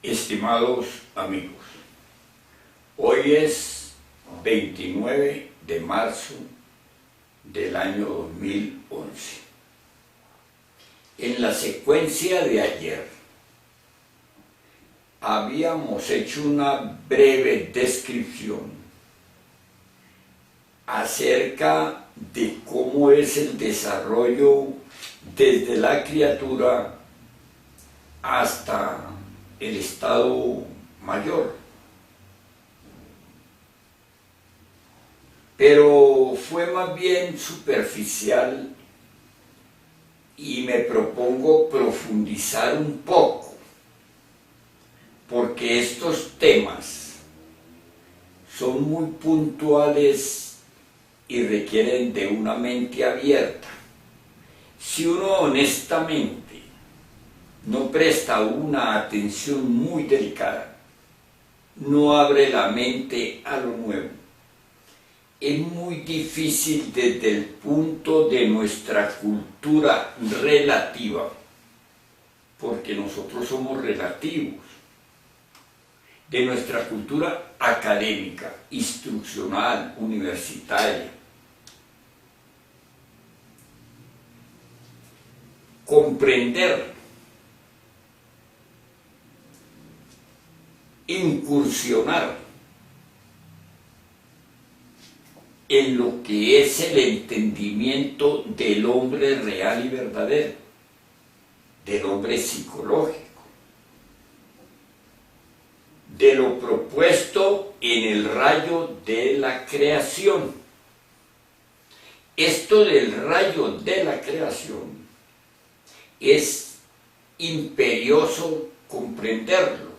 Estimados amigos, hoy es 29 de marzo del año 2011. En la secuencia de ayer habíamos hecho una breve descripción acerca de cómo es el desarrollo desde la criatura hasta el estado mayor. Pero fue más bien superficial y me propongo profundizar un poco, porque estos temas son muy puntuales y requieren de una mente abierta. Si uno honestamente no presta una atención muy delicada, no abre la mente a lo nuevo, es muy difícil desde el punto de nuestra cultura relativa, porque nosotros somos relativos, de nuestra cultura académica, instruccional, universitaria, comprender, incursionar en lo que es el entendimiento del hombre real y verdadero, del hombre psicológico, de lo propuesto en el rayo de la creación. Esto del rayo de la creación es imperioso comprenderlo,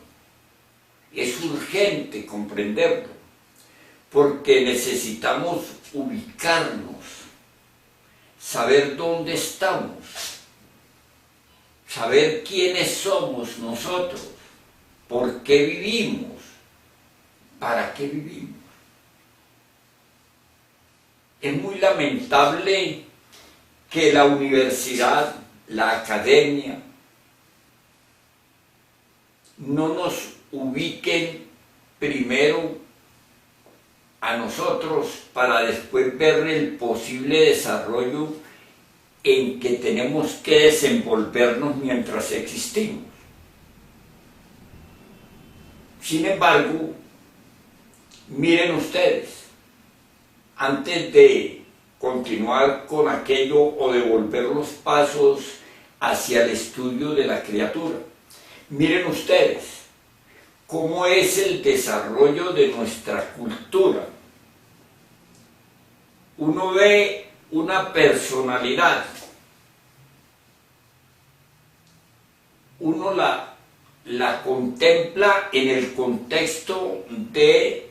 es urgente comprenderlo, porque necesitamos ubicarnos, saber dónde estamos, saber quiénes somos nosotros, por qué vivimos, para qué vivimos. Es muy lamentable que la universidad, la academia, no nos ubiquen primero a nosotros para después ver el posible desarrollo en que tenemos que desenvolvernos mientras existimos. Sin embargo, miren ustedes, antes de continuar con aquello o de volver los pasos hacia el estudio de la criatura, miren ustedes cómo es el desarrollo de nuestra cultura. Uno ve una personalidad, uno la contempla en el contexto de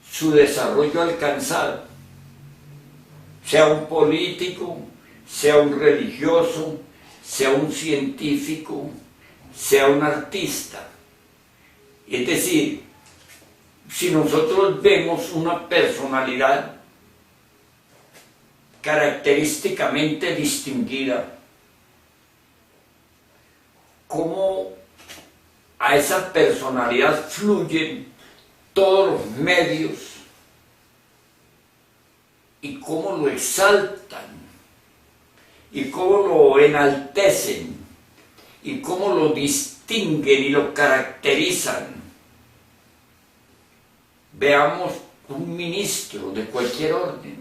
su desarrollo alcanzado, sea un político, sea un religioso, sea un científico, sea un artista. Es decir, si nosotros vemos una personalidad característicamente distinguida, cómo a esa personalidad fluyen todos los medios y cómo lo exaltan y cómo lo enaltecen y cómo lo distinguen y lo caracterizan. Veamos un ministro de cualquier orden,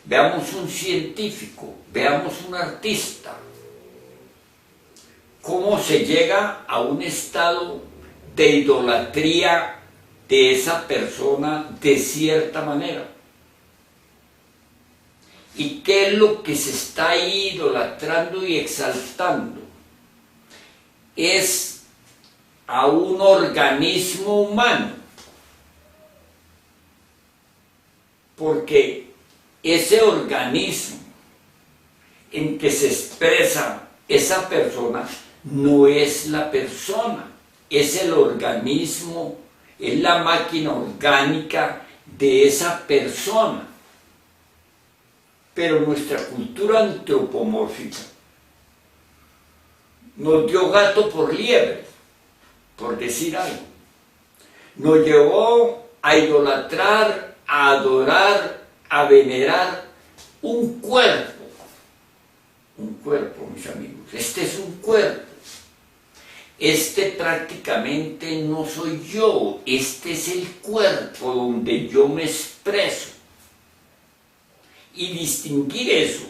veamos un científico, veamos un artista, cómo se llega a un estado de idolatría de esa persona de cierta manera. ¿Y qué es lo que se está idolatrando y exaltando? Es a un organismo humano, porque ese organismo en que se expresa esa persona no es la persona, es el organismo, es la máquina orgánica de esa persona. Pero nuestra cultura antropomórfica nos dio gato por liebre. por decir algo. Nos llevó a idolatrar, a adorar, a venerar un cuerpo. Un cuerpo, mis amigos. Este es un cuerpo. Este prácticamente no soy yo. Este es el cuerpo donde yo me expreso. Y distinguir eso,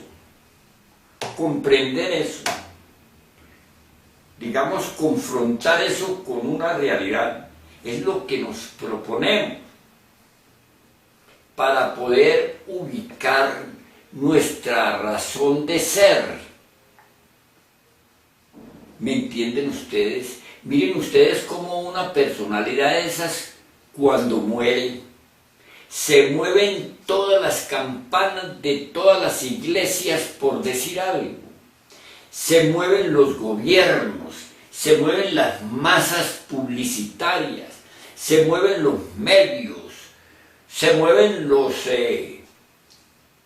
comprender eso, digamos, confrontar eso con una realidad, es lo que nos proponemos para poder ubicar nuestra razón de ser. ¿Me entienden ustedes? Miren ustedes cómo una personalidad de esas, cuando muere, se mueven todas las campanas de todas las iglesias, por decir algo. Se mueven los gobiernos, se mueven las masas publicitarias, se mueven los medios, se mueven los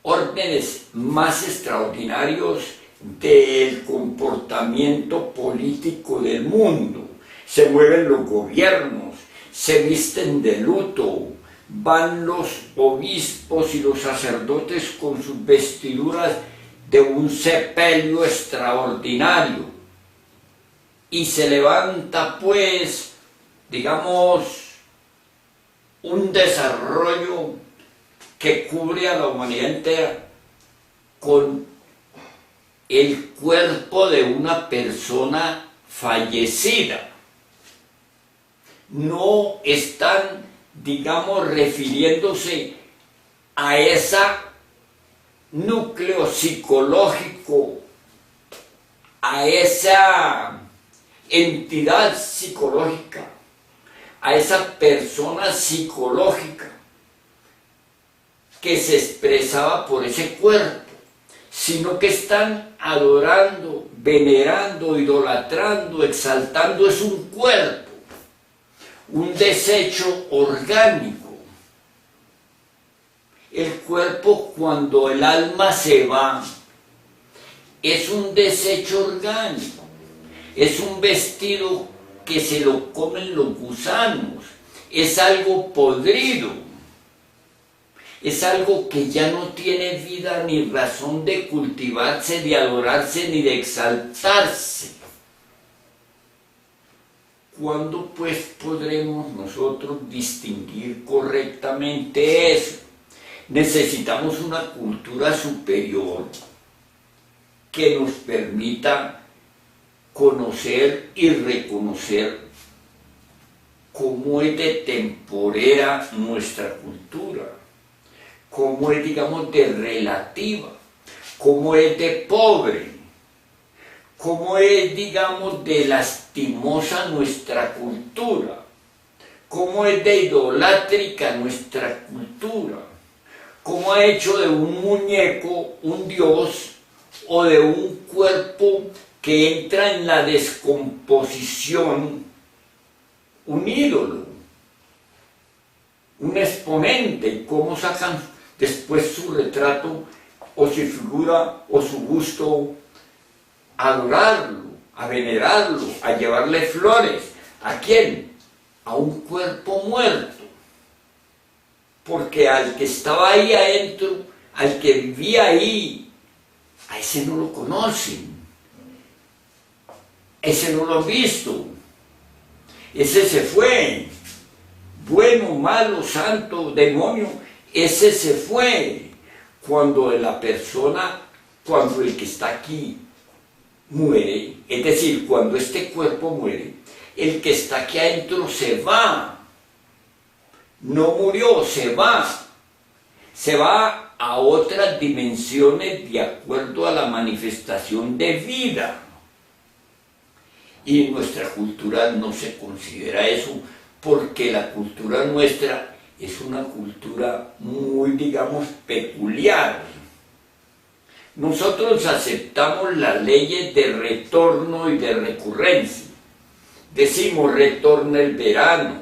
órdenes más extraordinarios del comportamiento político del mundo. Se mueven los gobiernos, se visten de luto, van los obispos y los sacerdotes con sus vestiduras de un sepelio extraordinario, y se levanta pues, digamos, un desarrollo que cubre a la humanidad entera con el cuerpo de una persona fallecida. No están, digamos, refiriéndose a ese núcleo psicológico, a esa entidad psicológica, a esa persona psicológica que se expresaba por ese cuerpo, sino que están adorando, venerando, idolatrando, exaltando es un cuerpo, un desecho orgánico. El cuerpo, cuando el alma se va, es un desecho orgánico, es un vestido que se lo comen los gusanos, es algo podrido, es algo que ya no tiene vida ni razón de cultivarse, de adorarse ni de exaltarse. ¿Cuándo pues podremos nosotros distinguir correctamente eso? Necesitamos una cultura superior que nos permita conocer y reconocer cómo es de temporera nuestra cultura, cómo es, digamos, de relativa, cómo es de pobre, cómo es, digamos, de lastimosa nuestra cultura, cómo es de idolátrica nuestra cultura, cómo ha hecho de un muñeco un dios o de un cuerpo que entra en la descomposición un ídolo, un exponente, y cómo sacan después su retrato o su figura o su busto a adorarlo, a venerarlo, a llevarle flores. ¿A quién? A un cuerpo muerto. Porque al que estaba ahí adentro, al que vivía ahí, a ese no lo conocen, ese no lo han visto, ese se fue, bueno, malo, santo, demonio, ese se fue. Cuando la persona, cuando el que está aquí muere, es decir, cuando este cuerpo muere, el que está aquí adentro se va. No murió, se va a otras dimensiones de acuerdo a la manifestación de vida. Y en nuestra cultura no se considera eso, porque la cultura nuestra es una cultura muy, digamos, peculiar. Nosotros aceptamos las leyes de retorno y de recurrencia. Decimos, retorna el verano,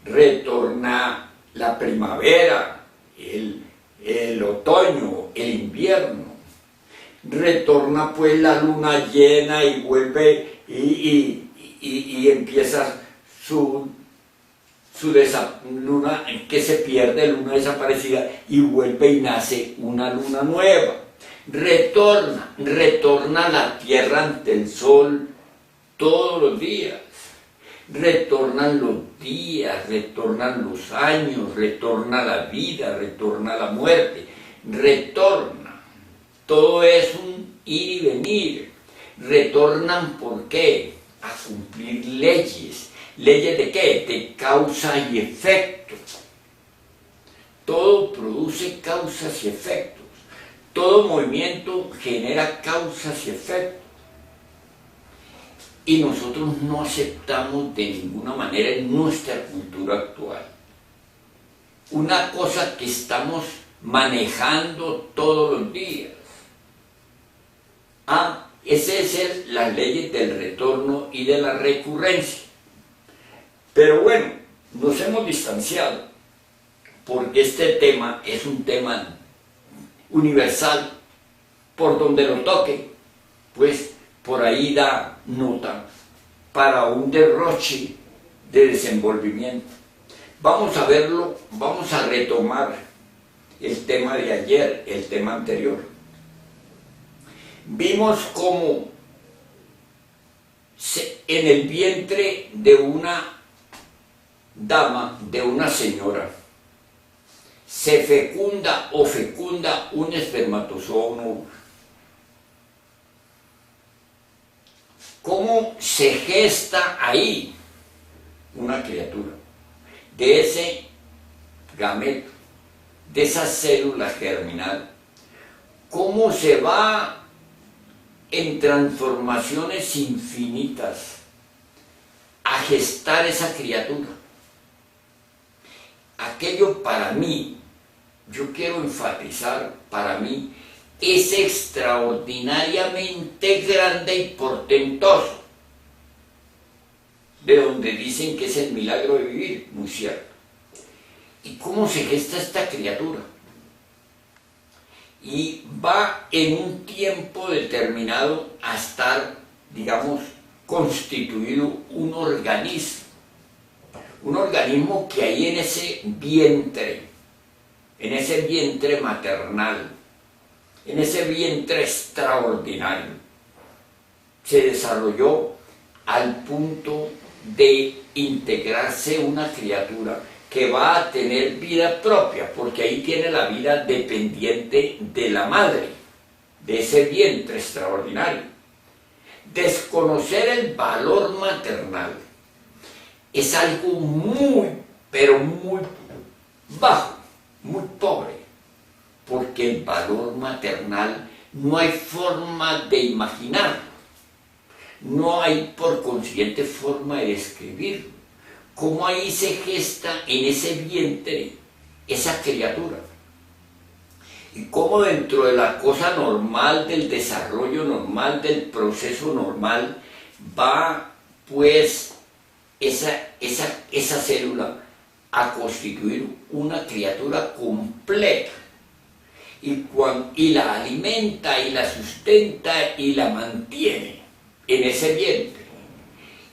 retorna la primavera, el otoño, el invierno, retorna pues la luna llena y vuelve y empieza su luna que se pierde, luna desaparecida, y vuelve y nace una luna nueva. Retorna la Tierra ante el Sol todos los días. Retornan los días, retornan los años, retorna la vida, retorna la muerte, retorna. Todo es un ir y venir. Retornan, ¿por qué? A cumplir leyes. ¿Leyes de qué? De causa y efecto. Todo produce causas y efectos. Todo movimiento genera causas y efectos. Y nosotros no aceptamos de ninguna manera en nuestra cultura actual una cosa que estamos manejando todos los días. Ese es las leyes del retorno y de la recurrencia. Pero bueno, nos hemos distanciado porque este tema es un tema universal. Por donde lo toque, pues por ahí da nota para un derroche de desenvolvimiento. Vamos a verlo, vamos a retomar el tema de ayer, el tema anterior. Vimos cómo en el vientre de una dama, de una señora, se fecunda un espermatozoide. ¿Cómo se gesta ahí una criatura? De ese gameto, de esa célula germinal, ¿cómo se va en transformaciones infinitas a gestar esa criatura? Aquello para mí, yo quiero enfatizar, para mí, es extraordinariamente grande y portentoso, de donde dicen que es el milagro de vivir, muy cierto. ¿Y cómo se gesta esta criatura? Y va en un tiempo determinado a estar, digamos, constituido un organismo que hay en ese vientre maternal, en ese vientre extraordinario, se desarrolló al punto de integrarse una criatura que va a tener vida propia, porque ahí tiene la vida dependiente de la madre, de ese vientre extraordinario. Desconocer el valor maternal es algo muy, pero muy bajo, muy pobre, porque el valor maternal no hay forma de imaginarlo, no hay por consiguiente forma de describirlo. Cómo ahí se gesta en ese vientre esa criatura, y cómo dentro de la cosa normal, del desarrollo normal, del proceso normal, va pues esa célula a constituir una criatura completa, y la alimenta y la sustenta y la mantiene en ese vientre.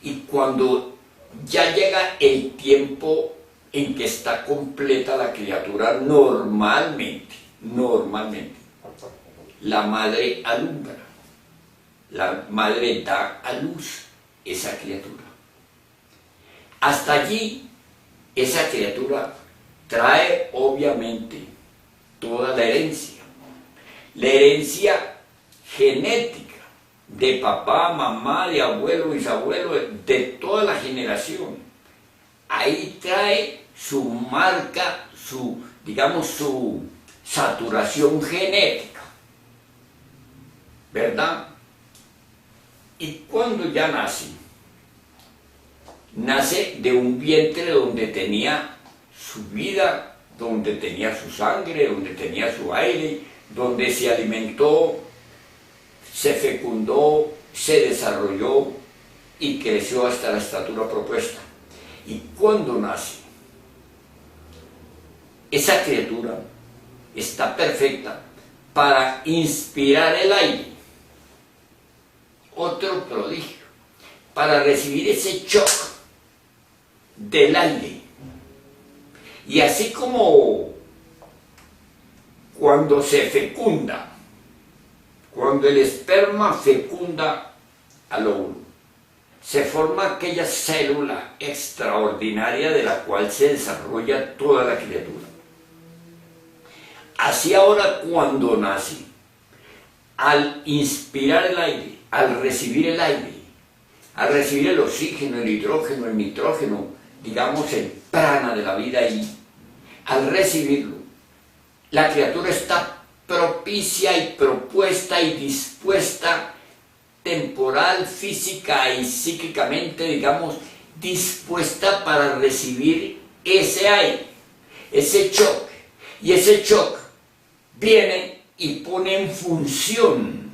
Y cuando ya llega el tiempo en que está completa la criatura, normalmente, la madre alumbra, la madre da a luz esa criatura. Hasta allí, esa criatura trae obviamente toda la herencia genética de papá, mamá, de abuelo, bisabuelo, de toda la generación. Ahí trae su marca, su saturación genética, ¿verdad? Y cuando ya nace de un vientre donde tenía su vida, donde tenía su sangre, donde tenía su aire, donde se alimentó, se fecundó, se desarrolló y creció hasta la estatura propuesta. Y cuando nace, esa criatura está perfecta para inspirar el aire, otro prodigio, para recibir ese shock del aire. Y así como cuando se fecunda, cuando el esperma fecunda al óvulo, se forma aquella célula extraordinaria de la cual se desarrolla toda la criatura. Así ahora cuando nace, al inspirar el aire, al recibir el aire, al recibir el oxígeno, el hidrógeno, el nitrógeno, digamos el prana de la vida y al recibirlo, la criatura está propicia y propuesta y dispuesta temporal, física y psíquicamente, digamos, dispuesta para recibir ese aire, ese choque. Y ese choque viene y pone en función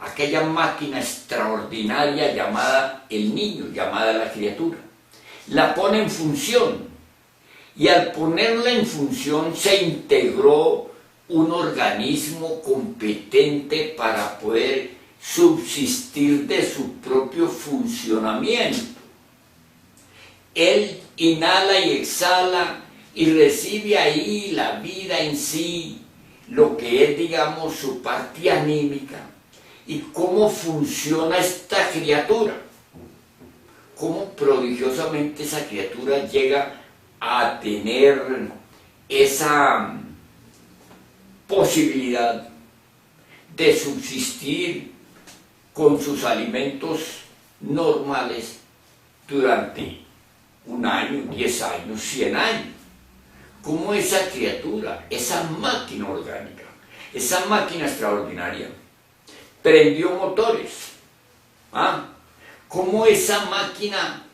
aquella máquina extraordinaria llamada el niño, llamada la criatura. La pone en función y al ponerla en función se integró un organismo competente para poder subsistir de su propio funcionamiento. Él inhala y exhala y recibe ahí la vida en sí, lo que es, digamos, su parte anímica y cómo funciona esta criatura, cómo prodigiosamente esa criatura llega a tener esa posibilidad de subsistir con sus alimentos normales durante 1 año, 10 años, 100 años. Cómo esa criatura, esa máquina orgánica, esa máquina extraordinaria, prendió motores. Cómo esa máquina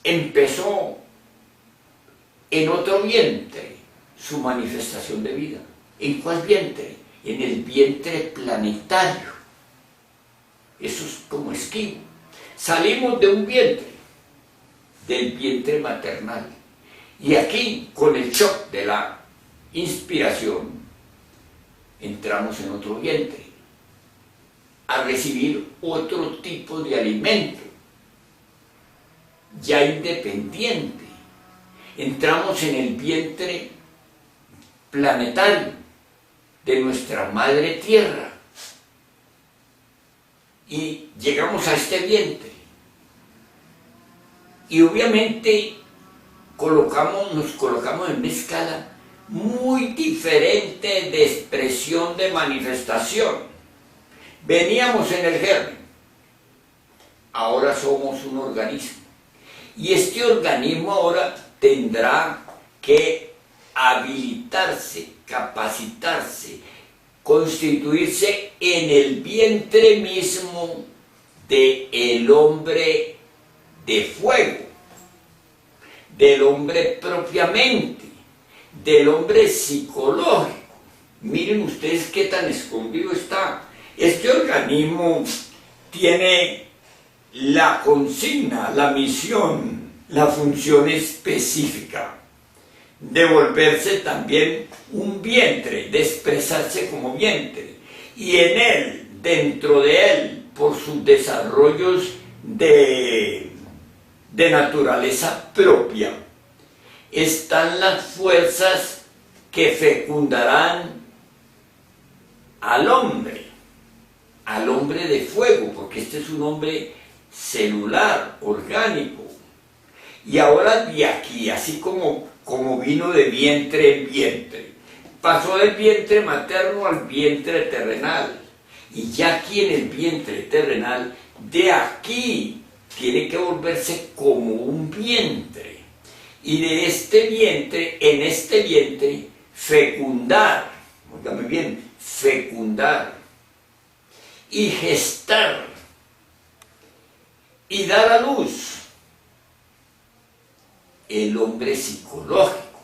empezó en otro vientre su manifestación de vida. ¿En cuál vientre? En el vientre planetario. Eso es como esquivo. Salimos de un vientre, del vientre maternal. Y aquí, con el shock de la inspiración, entramos en otro vientre, a recibir otro tipo de alimento, ya independiente. Entramos en el vientre planetario de nuestra madre tierra y llegamos a este vientre. Y obviamente nos colocamos en una escala muy diferente de expresión, de manifestación. Veníamos en el germen, ahora somos un organismo. Y este organismo ahora tendrá que habilitarse, capacitarse, constituirse en el vientre mismo del hombre de fuego, del hombre propiamente, del hombre psicológico. Miren ustedes qué tan escondido está. Este organismo tiene la consigna, la misión, la función específica de volverse también un vientre, de expresarse como vientre. Y en él, dentro de él, por sus desarrollos de naturaleza propia, están las fuerzas que fecundarán al hombre de fuego, porque este es un hombre celular, orgánico. Y ahora de aquí, así como vino de vientre en vientre, pasó del vientre materno al vientre terrenal, y ya aquí en el vientre terrenal, de aquí tiene que volverse como un vientre, y de este vientre, en este vientre, fecundar, óigame bien, fecundar, y gestar, y dar a luz el hombre psicológico,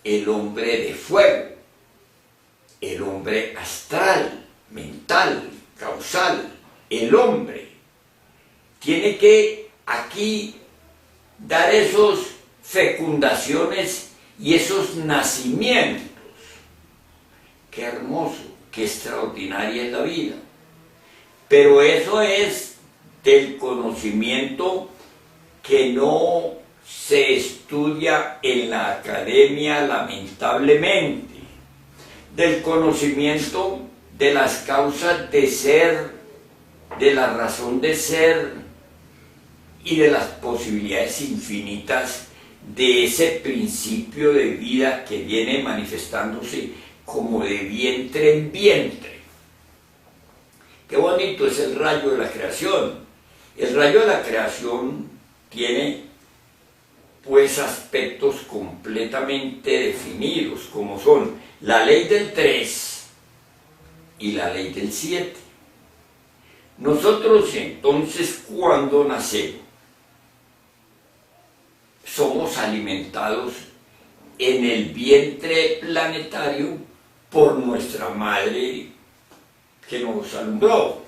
el hombre de fuego, el hombre astral, mental, causal. El hombre tiene que aquí dar esos fecundaciones y esos nacimientos. Qué hermoso, qué extraordinaria es la vida. Pero eso es del conocimiento que no se estudia en la academia, lamentablemente, del conocimiento de las causas de ser, de la razón de ser y de las posibilidades infinitas de ese principio de vida que viene manifestándose como de vientre en vientre. Qué bonito es el rayo de la creación. El rayo de la creación tiene pues aspectos completamente definidos, como son la ley del 3 y la ley del 7. Nosotros entonces, cuando nacemos, somos alimentados en el vientre planetario por nuestra madre que nos alumbró.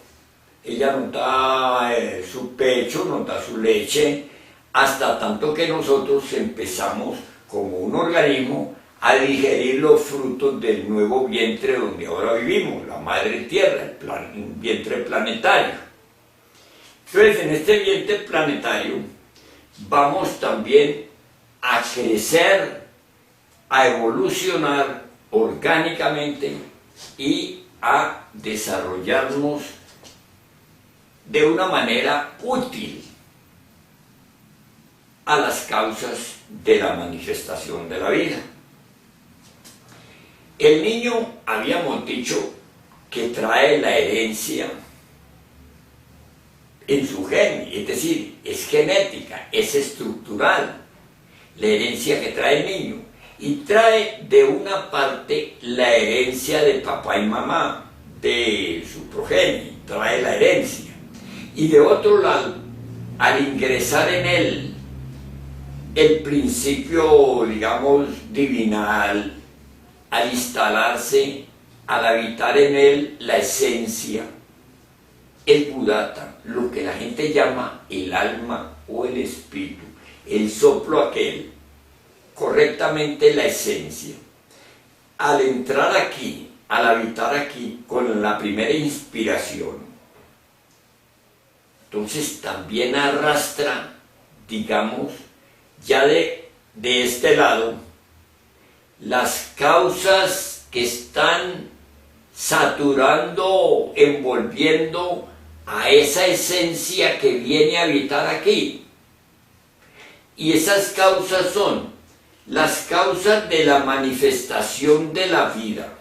Ella nos da su pecho, nos da su leche, hasta tanto que nosotros empezamos como un organismo a digerir los frutos del nuevo vientre donde ahora vivimos, la madre tierra, el vientre planetario. Entonces, en este vientre planetario vamos también a crecer, a evolucionar orgánicamente y a desarrollarnos de una manera útil a las causas de la manifestación de la vida. El niño, habíamos dicho, que trae la herencia en su gen, es decir, es genética, es estructural, la herencia que trae el niño, y trae de una parte la herencia de papá y mamá, de su progenie, trae la herencia, y de otro lado, al ingresar en él el principio, digamos, divinal, al instalarse, al habitar en él la esencia, el Buddhata, lo que la gente llama el alma o el espíritu, el soplo aquel, correctamente la esencia. Al entrar aquí, al habitar aquí, con la primera inspiración, entonces también arrastra, digamos, ya de este lado, las causas que están saturando, envolviendo a esa esencia que viene a habitar aquí. Y esas causas son las causas de la manifestación de la vida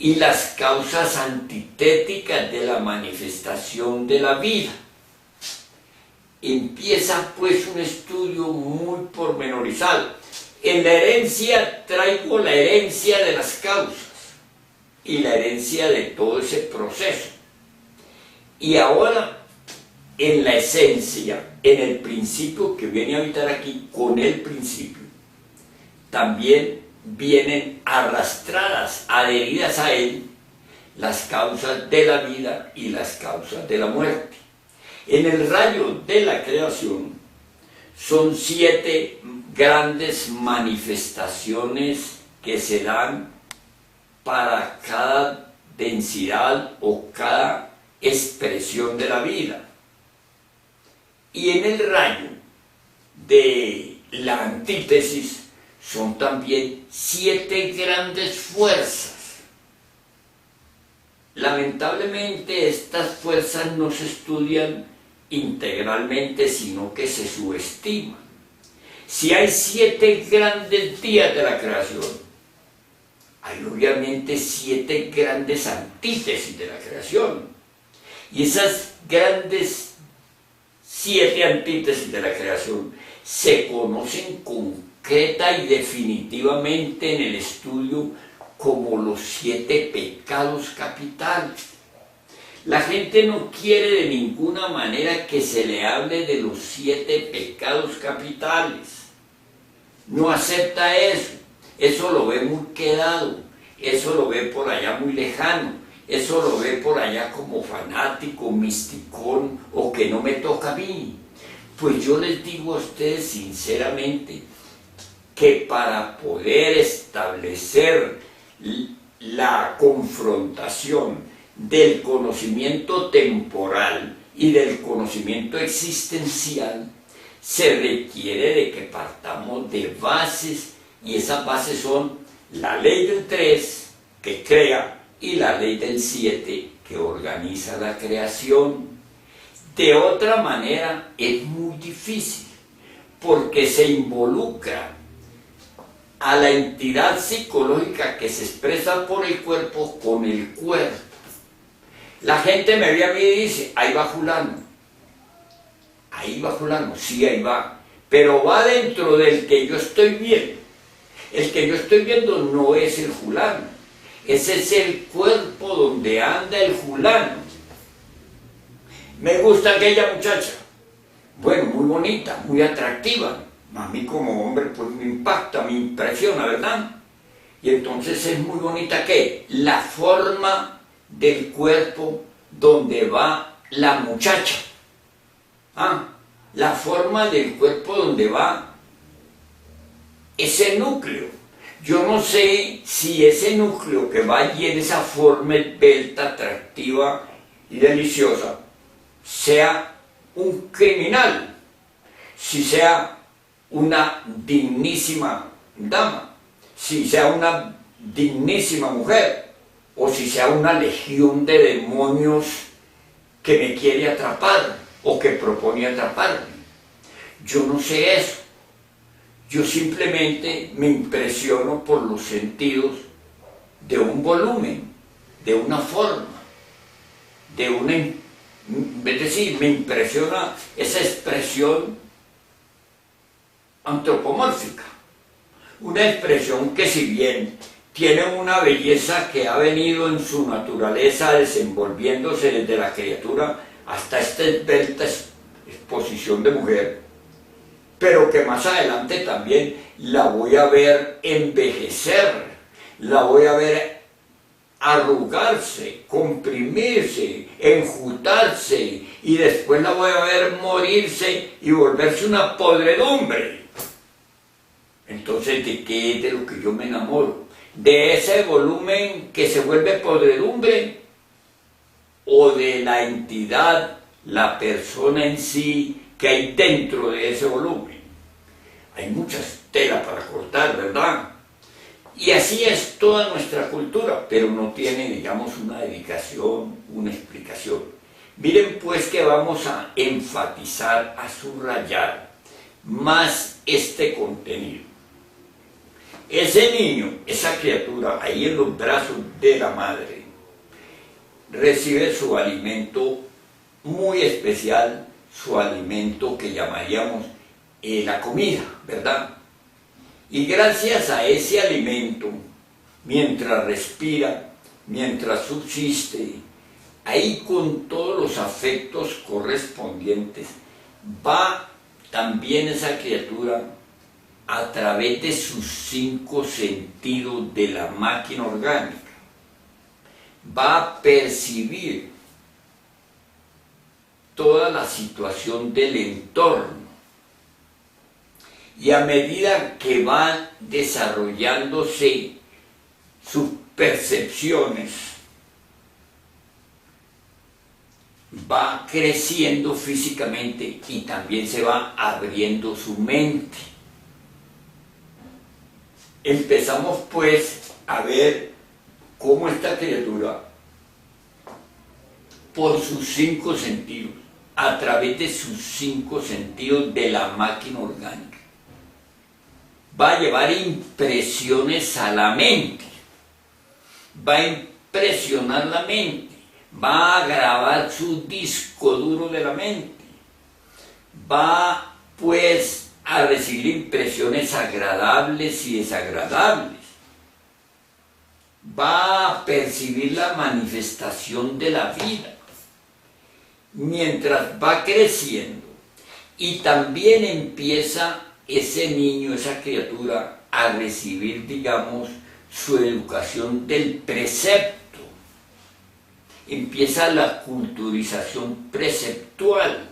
y las causas antitéticas de la manifestación de la vida. Empieza pues un estudio muy pormenorizado. En la herencia traigo la herencia de las causas y la herencia de todo ese proceso. Y ahora, en la esencia, en el principio que viene a habitar aquí, con el principio, también vienen arrastradas, adheridas a él, las causas de la vida y las causas de la muerte. En el rayo de la creación son 7 grandes manifestaciones que se dan para cada densidad o cada expresión de la vida. Y en el rayo de la antítesis son también 7 grandes fuerzas. Lamentablemente estas fuerzas no se estudian integralmente, sino que se subestiman. Si hay 7 grandes días de la creación, hay obviamente 7 grandes antítesis de la creación. Y esas grandes 7 antítesis de la creación se conocen concreta y definitivamente en el estudio como los 7 pecados capitales. La gente no quiere de ninguna manera que se le hable de los 7 pecados capitales. No acepta eso. Eso lo ve muy quedado. Eso lo ve por allá muy lejano. Eso lo ve por allá como fanático, misticón, o que no me toca a mí. Pues yo les digo a ustedes sinceramente que para poder establecer la confrontación del conocimiento temporal y del conocimiento existencial, se requiere de que partamos de bases, y esas bases son la ley del 3 que crea y la ley del 7 que organiza la creación. De otra manera es muy difícil, porque se involucra a la entidad psicológica que se expresa por el cuerpo con el cuerpo. La gente me ve a mí y dice, ahí va fulano, sí, ahí va, pero va dentro del que yo estoy viendo. El que yo estoy viendo no es el fulano, ese es el cuerpo donde anda el fulano. Me gusta aquella muchacha, bueno, muy bonita, muy atractiva. A mí como hombre pues me impacta, me impresiona, ¿verdad? Y entonces es muy bonita, ¿qué? La forma del cuerpo donde va la muchacha. La forma del cuerpo donde va ese núcleo. Yo no sé si ese núcleo que va allí en esa forma esbelta, atractiva y deliciosa, sea un criminal, si sea una dignísima dama, si sea una dignísima mujer, o si sea una legión de demonios que me quiere atrapar o que propone atraparme. Yo no sé eso. Yo simplemente me impresiono por los sentidos de un volumen, de una forma, es decir, me impresiona esa expresión antropomórfica, una expresión que si bien tiene una belleza que ha venido en su naturaleza desenvolviéndose desde la criatura hasta esta esbelta exposición de mujer, pero que más adelante también la voy a ver envejecer, la voy a ver arrugarse, comprimirse, enjutarse, y después la voy a ver morirse y volverse una podredumbre. Entonces, ¿de qué es de lo que yo me enamoro? ¿De ese volumen que se vuelve podredumbre? ¿O de la entidad, la persona en sí que hay dentro de ese volumen? Hay muchas telas para cortar, ¿verdad? Y así es toda nuestra cultura, pero no tiene, digamos, una dedicación, una explicación. Miren pues que vamos a enfatizar, a subrayar más este contenido. Ese niño, esa criatura, ahí en los brazos de la madre, recibe su alimento muy especial, su alimento que llamaríamos la comida, ¿verdad? Y gracias a ese alimento, mientras respira, mientras subsiste, ahí con todos los afectos correspondientes, va también esa criatura a través de sus 5 sentidos de la máquina orgánica. Va a percibir toda la situación del entorno. Y a medida que van desarrollándose sus percepciones, va creciendo físicamente y también se va abriendo su mente. Empezamos pues a ver cómo esta criatura, por sus 5 sentidos, a través de sus 5 sentidos de la máquina orgánica, va a llevar impresiones a la mente, va a impresionar la mente, va a grabar su disco duro de la mente, va pues a recibir impresiones agradables y desagradables, va a percibir la manifestación de la vida mientras va creciendo, y también empieza ese niño, esa criatura, a recibir, digamos, su educación del precepto. Empieza la culturización preceptual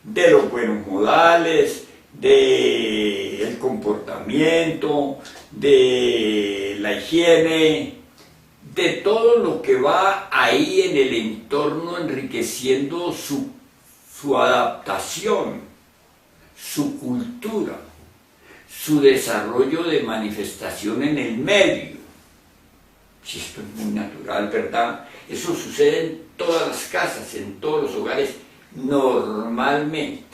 de los buenos modales, del comportamiento, de la higiene, de todo lo que va ahí en el entorno enriqueciendo su adaptación, su cultura, su desarrollo de manifestación en el medio. Si esto es muy natural, ¿verdad? Eso sucede en todas las casas, en todos los hogares, normalmente.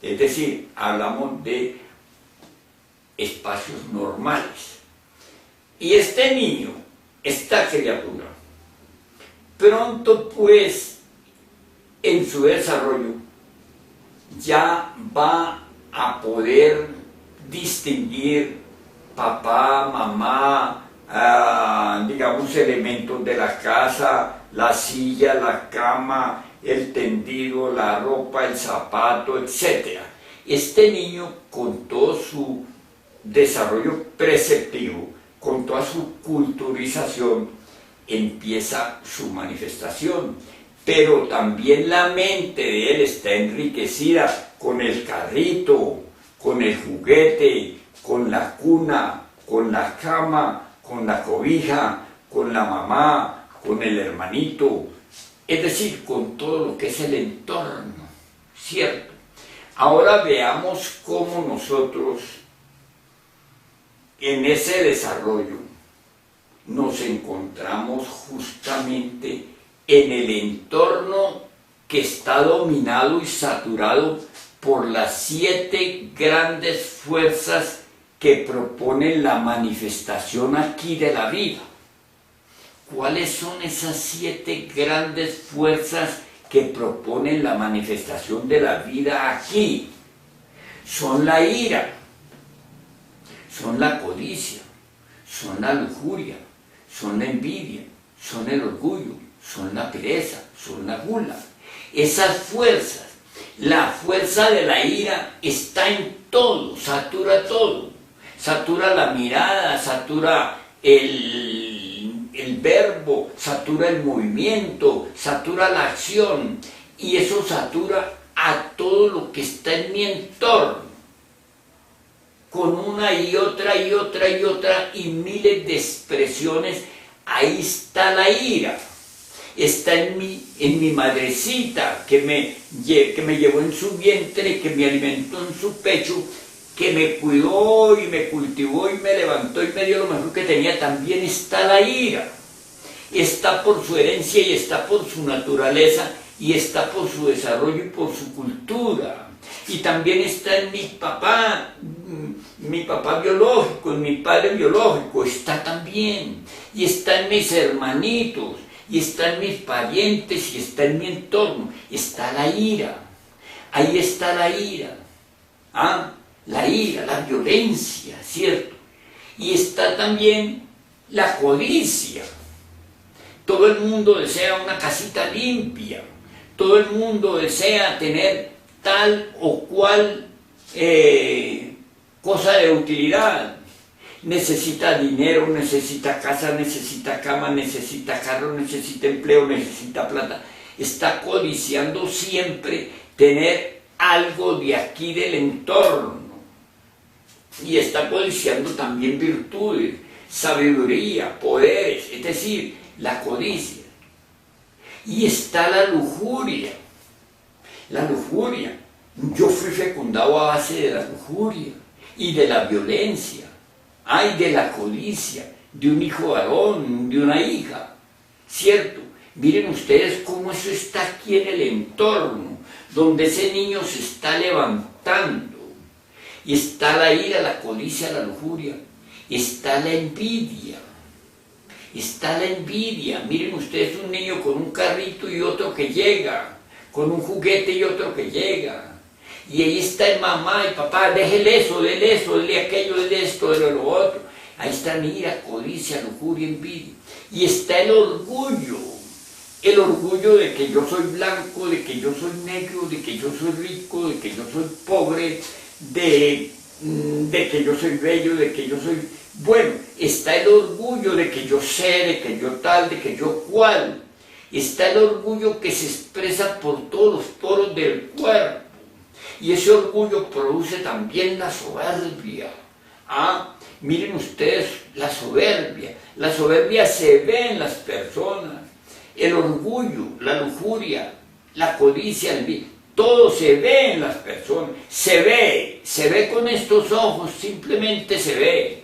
Es decir, hablamos de espacios normales. Y este niño, esta criatura, pronto pues en su desarrollo ya va a poder distinguir papá, mamá, digamos elementos de la casa, la silla, la cama, el tendido, la ropa, el zapato, etc. Este niño, con todo su desarrollo perceptivo, con toda su culturización, empieza su manifestación. Pero también la mente de él está enriquecida con el carrito, con el juguete, con la cuna, con la cama, con la cobija, con la mamá, con el hermanito, es decir, con todo lo que es el entorno, ¿cierto? Ahora veamos cómo nosotros, en ese desarrollo, nos encontramos justamente en el entorno que está dominado y saturado por las 7 grandes fuerzas que proponen la manifestación aquí de la vida. ¿Cuáles son esas 7 grandes fuerzas que proponen la manifestación de la vida aquí? Son la ira, son la codicia, son la lujuria, son la envidia, son el orgullo, son la pereza, son la gula. Esas fuerzas, la fuerza de la ira está en todo, satura todo. Satura la mirada, satura el verbo, satura el movimiento, satura la acción, y eso satura a todo lo que está en mi entorno, con una y otra y otra y otra y miles de expresiones. Ahí está la ira, está en mi madrecita que me llevó en su vientre, que me alimentó en su pecho, que me cuidó y me cultivó y me levantó y me dio lo mejor que tenía. También está la ira, está por su herencia y está por su naturaleza y está por su desarrollo y por su cultura. Y también está en mi papá biológico, en mi padre biológico, está también. Y está en mis hermanitos, y está en mis parientes, y está en mi entorno. Está la ira, ahí está la ira. La ira, la violencia, ¿cierto? Y está también la codicia. Todo el mundo desea una casita limpia, todo el mundo desea tener tal o cual cosa de utilidad. Necesita dinero, necesita casa, necesita cama, necesita carro, necesita empleo, necesita plata. Está codiciando siempre tener algo de aquí del entorno. Y está codiciando también virtudes, sabiduría, poderes, es decir, la codicia. Y está la lujuria. La lujuria. Yo fui fecundado a base de la lujuria y de la violencia. Y de la codicia, de un hijo varón, de una hija. ¿Cierto? Miren ustedes cómo eso está aquí en el entorno, donde ese niño se está levantando. Y está la ira, la codicia, la lujuria. Está la envidia. Está la envidia. Miren ustedes un niño con un carrito y otro que llega, con un juguete y otro que llega. Y ahí está el mamá y papá, déjele eso, déle aquello, déle esto, déle lo otro. Ahí está ira, codicia, lujuria, envidia. Y está el orgullo de que yo soy blanco, de que yo soy negro, de que yo soy rico, de que yo soy pobre, de que yo soy bello, de que yo soy... Bueno, está el orgullo de que yo sé, de que yo tal, de que yo cual. Está el orgullo que se expresa por todos los poros del cuerpo. Y ese orgullo produce también la soberbia. Miren ustedes, la soberbia se ve en las personas. El orgullo, la lujuria, la codicia, todo se ve en las personas, se ve con estos ojos, simplemente se ve.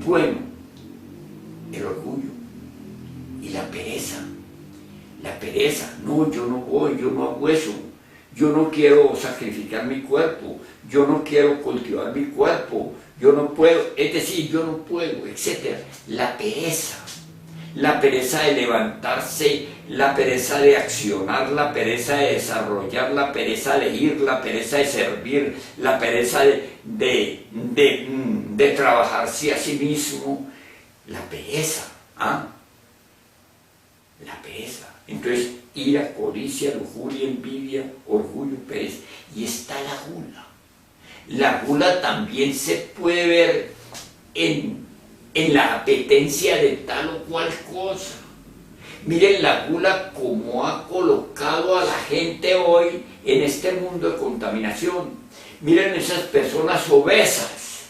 Bueno, el orgullo y la pereza. La pereza, no, yo no voy, yo no hago eso, yo no quiero sacrificar mi cuerpo, yo no quiero cultivar mi cuerpo, yo no puedo, es decir, yo no puedo, etc. La pereza de levantarse, la pereza de accionar, la pereza de desarrollar, la pereza de ir, la pereza de servir, la pereza de trabajarse a sí mismo, la pereza, la pereza. Entonces, ira, codicia, lujuria, envidia, orgullo, pereza. Y está la gula. La gula también se puede ver en la apetencia de tal o cual cosa. Miren la gula como ha colocado a la gente hoy en este mundo de contaminación. Miren esas personas obesas,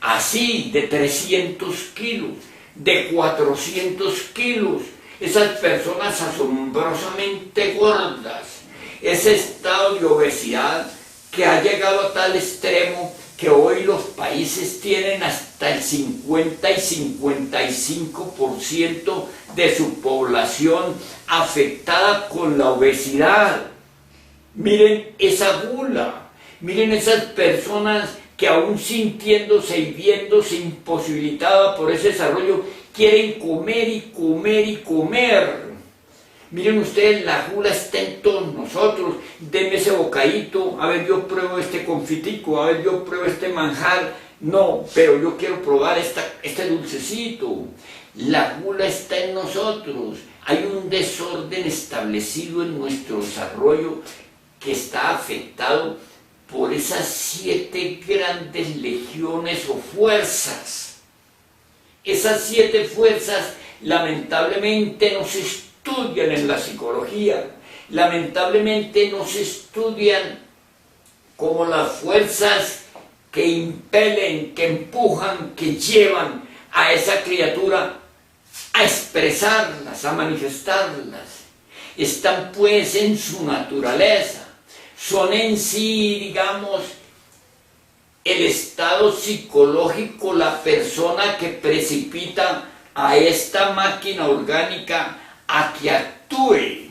así de 300 kilos, de 400 kilos, esas personas asombrosamente gordas, ese estado de obesidad que ha llegado a tal extremo que hoy los países tienen hasta el 50 y 55% de su población afectada con la obesidad. Miren esa gula, miren esas personas que aún sintiéndose y viéndose imposibilitada por ese desarrollo, quieren comer y comer y comer. Miren ustedes, la gula está en todos nosotros. Denme ese bocadito, a ver, yo pruebo este confitico, a ver, yo pruebo este manjar. No, pero yo quiero probar este dulcecito. La gula está en nosotros. Hay un desorden establecido en nuestro desarrollo que está afectado por esas 7 grandes legiones o fuerzas. Esas 7 fuerzas lamentablemente no se estudian en la psicología, lamentablemente no se estudian como las fuerzas que impelen, que empujan, que llevan a esa criatura a expresarlas, a manifestarlas. Están pues en su naturaleza, son en sí, digamos, el estado psicológico, la persona que precipita a esta máquina orgánica a que actúe,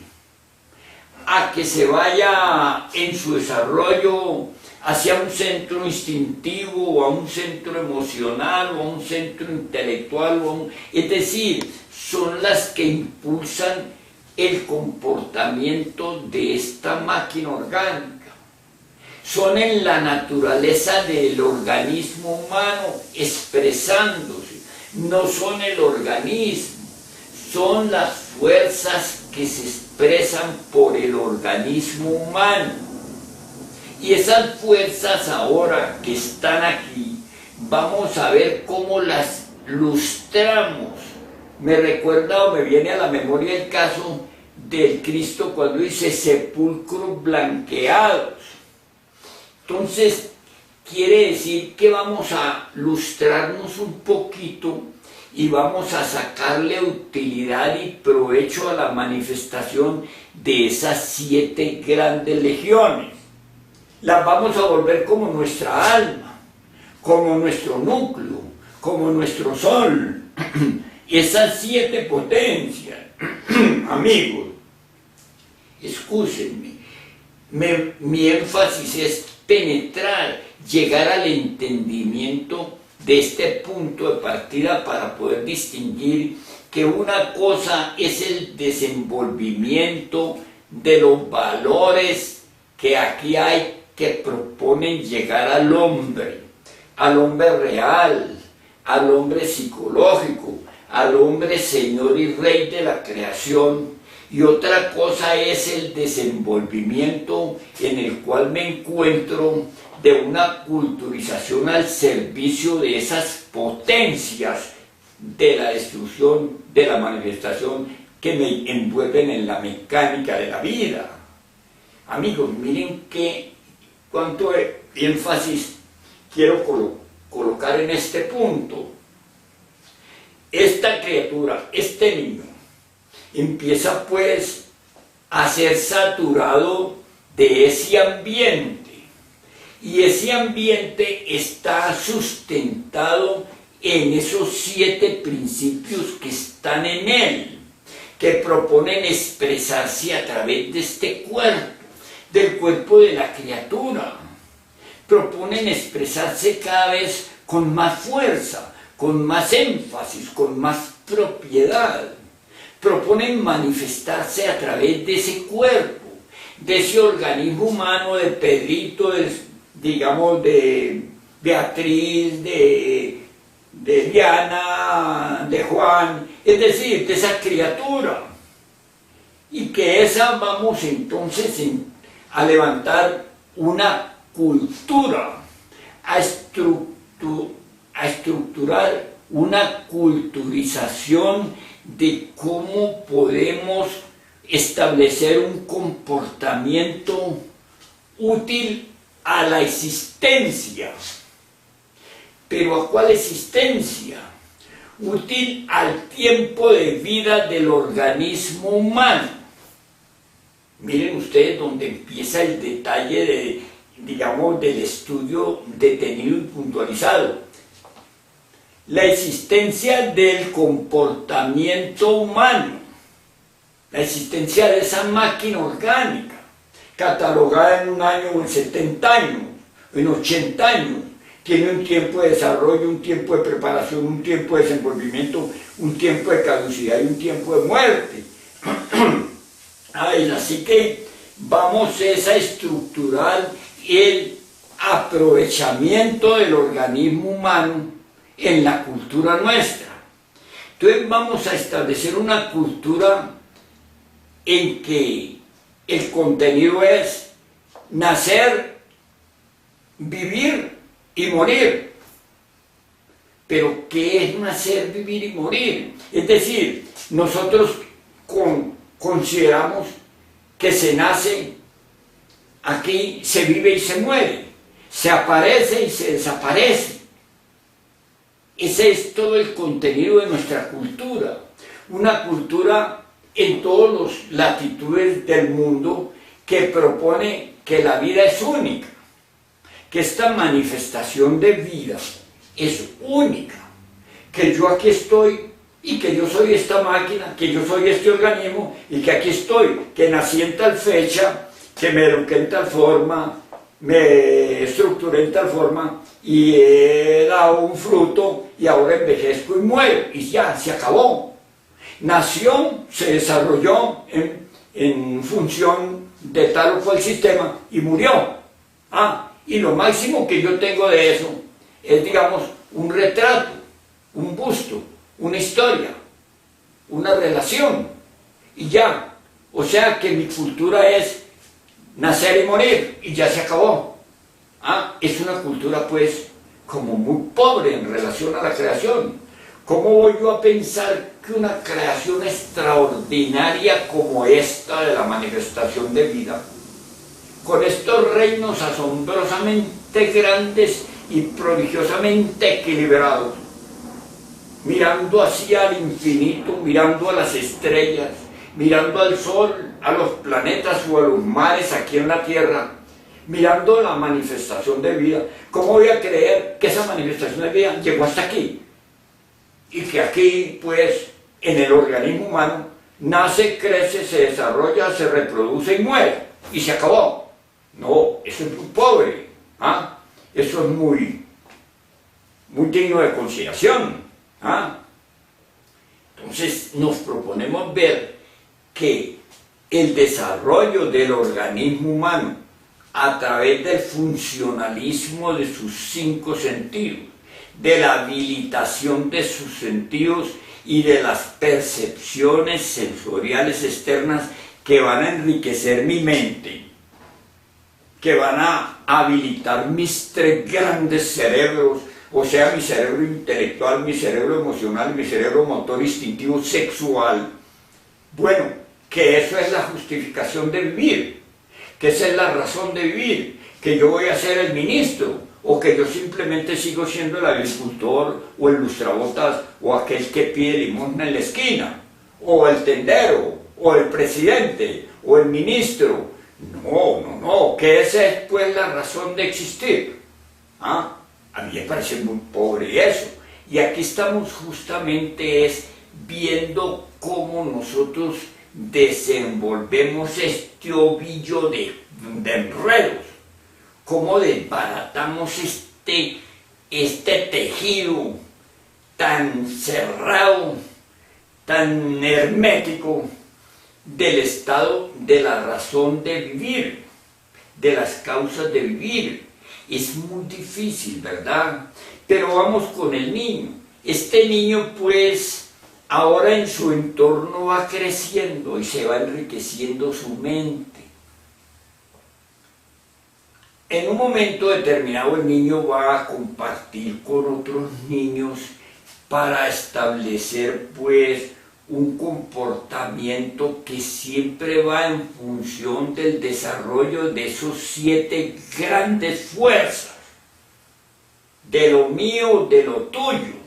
a que se vaya en su desarrollo hacia un centro instintivo o a un centro emocional o a un centro intelectual, es decir, son las que impulsan el comportamiento de esta máquina orgánica. Son en la naturaleza del organismo humano expresándose, no son el organismo, son las fuerzas que se expresan por el organismo humano. Y esas fuerzas ahora que están aquí, vamos a ver cómo las lustramos. Me recuerda o me viene a la memoria el caso del Cristo cuando dice sepulcros blanqueados. Entonces, quiere decir que vamos a lustrarnos un poquito y vamos a sacarle utilidad y provecho a la manifestación de esas 7 grandes legiones. Las vamos a volver como nuestra alma, como nuestro núcleo, como nuestro sol. Esas 7 potencias, amigos, escúchenme, mi énfasis es penetrar, llegar al entendimiento de este punto de partida para poder distinguir que una cosa es el desenvolvimiento de los valores que aquí hay que proponen llegar al hombre real, al hombre psicológico, al hombre señor y rey de la creación. Y otra cosa es el desenvolvimiento en el cual me encuentro de una culturización al servicio de esas potencias de la destrucción, de la manifestación que me envuelven en la mecánica de la vida. Amigos, miren cuánto énfasis quiero colocar en este punto. Esta criatura, este niño, empieza pues a ser saturado de ese ambiente. Y ese ambiente está sustentado en esos 7 principios que están en él, que proponen expresarse a través de este cuerpo, del cuerpo de la criatura. Proponen expresarse cada vez con más fuerza, con más énfasis, con más propiedad. Proponen manifestarse a través de ese cuerpo, de ese organismo humano, de Pedrito, digamos, de Beatriz, de Diana, de Juan, es decir, de esa criatura. Y que esa vamos entonces a levantar una cultura, a estructurar una culturización de cómo podemos establecer un comportamiento útil a la existencia. ¿Pero a cuál existencia? Útil al tiempo de vida del organismo humano. Miren ustedes donde empieza el detalle digamos, del estudio detenido y puntualizado. La existencia del comportamiento humano, la existencia de esa máquina orgánica, catalogada en 1 año o en 70 años, en 80 años, tiene un tiempo de desarrollo, un tiempo de preparación, un tiempo de desenvolvimiento, un tiempo de caducidad y un tiempo de muerte. Así que vamos a estructurar el aprovechamiento del organismo humano en la cultura nuestra. Entonces vamos a establecer una cultura en que el contenido es nacer, vivir y morir. Pero ¿qué es nacer, vivir y morir? Es decir, nosotros consideramos que se nace, aquí se vive y se muere, se aparece y se desaparece. Ese es todo el contenido de nuestra cultura, una cultura en todas las latitudes del mundo que propone que la vida es única, que esta manifestación de vida es única, que yo aquí estoy y que yo soy esta máquina, que yo soy este organismo y que aquí estoy, que nací en tal fecha, que me eduqué en tal forma, me estructuré en tal forma y he dado un fruto y ahora envejezco y muero y ya, se acabó. Nació, se desarrolló en función de tal o cual sistema y murió. Y lo máximo que yo tengo de eso es, digamos, un retrato, un busto, una historia, una relación y ya. O sea que mi cultura es nacer y morir y ya se acabó. Es una cultura pues como muy pobre en relación a la creación. ¿Cómo voy yo a pensar que una creación extraordinaria como esta de la manifestación de vida, con estos reinos asombrosamente grandes y prodigiosamente equilibrados, mirando hacia el infinito, mirando a las estrellas, mirando al sol, a los planetas o a los mares aquí en la Tierra, mirando la manifestación de vida, ¿cómo voy a creer que esa manifestación de vida llegó hasta aquí? Y que aquí, pues, en el organismo humano, nace, crece, se desarrolla, se reproduce y muere, y se acabó. No, eso es muy pobre, eso es muy digno de consideración. Entonces nos proponemos ver que el desarrollo del organismo humano a través del funcionalismo de sus 5 sentidos, de la habilitación de sus sentidos y de las percepciones sensoriales externas que van a enriquecer mi mente, que van a habilitar mis 3 grandes cerebros, o sea, mi cerebro intelectual, mi cerebro emocional, mi cerebro motor, instintivo, sexual. Bueno, que eso es la justificación de vivir, que esa es la razón de vivir, que yo voy a ser el ministro, o que yo simplemente sigo siendo el agricultor, o el lustrabotas, o aquel que pide limosna en la esquina, o el tendero, o el presidente, o el ministro, No, no, no, que esa es pues la razón de existir. ¿Ah? A mí me parece muy pobre eso. Y aquí estamos justamente viendo cómo nosotros desenvolvemos este ovillo de enredos, cómo desbaratamos este tejido tan cerrado, tan hermético del estado de la razón de vivir, de las causas de vivir. Es muy difícil, ¿verdad? Pero vamos con el niño. Este niño, pues, ahora en su entorno va creciendo y se va enriqueciendo su mente. En un momento determinado el niño va a compartir con otros niños para establecer, pues, un comportamiento que siempre va en función del desarrollo de esos 7 grandes fuerzas, de lo mío, de lo tuyo,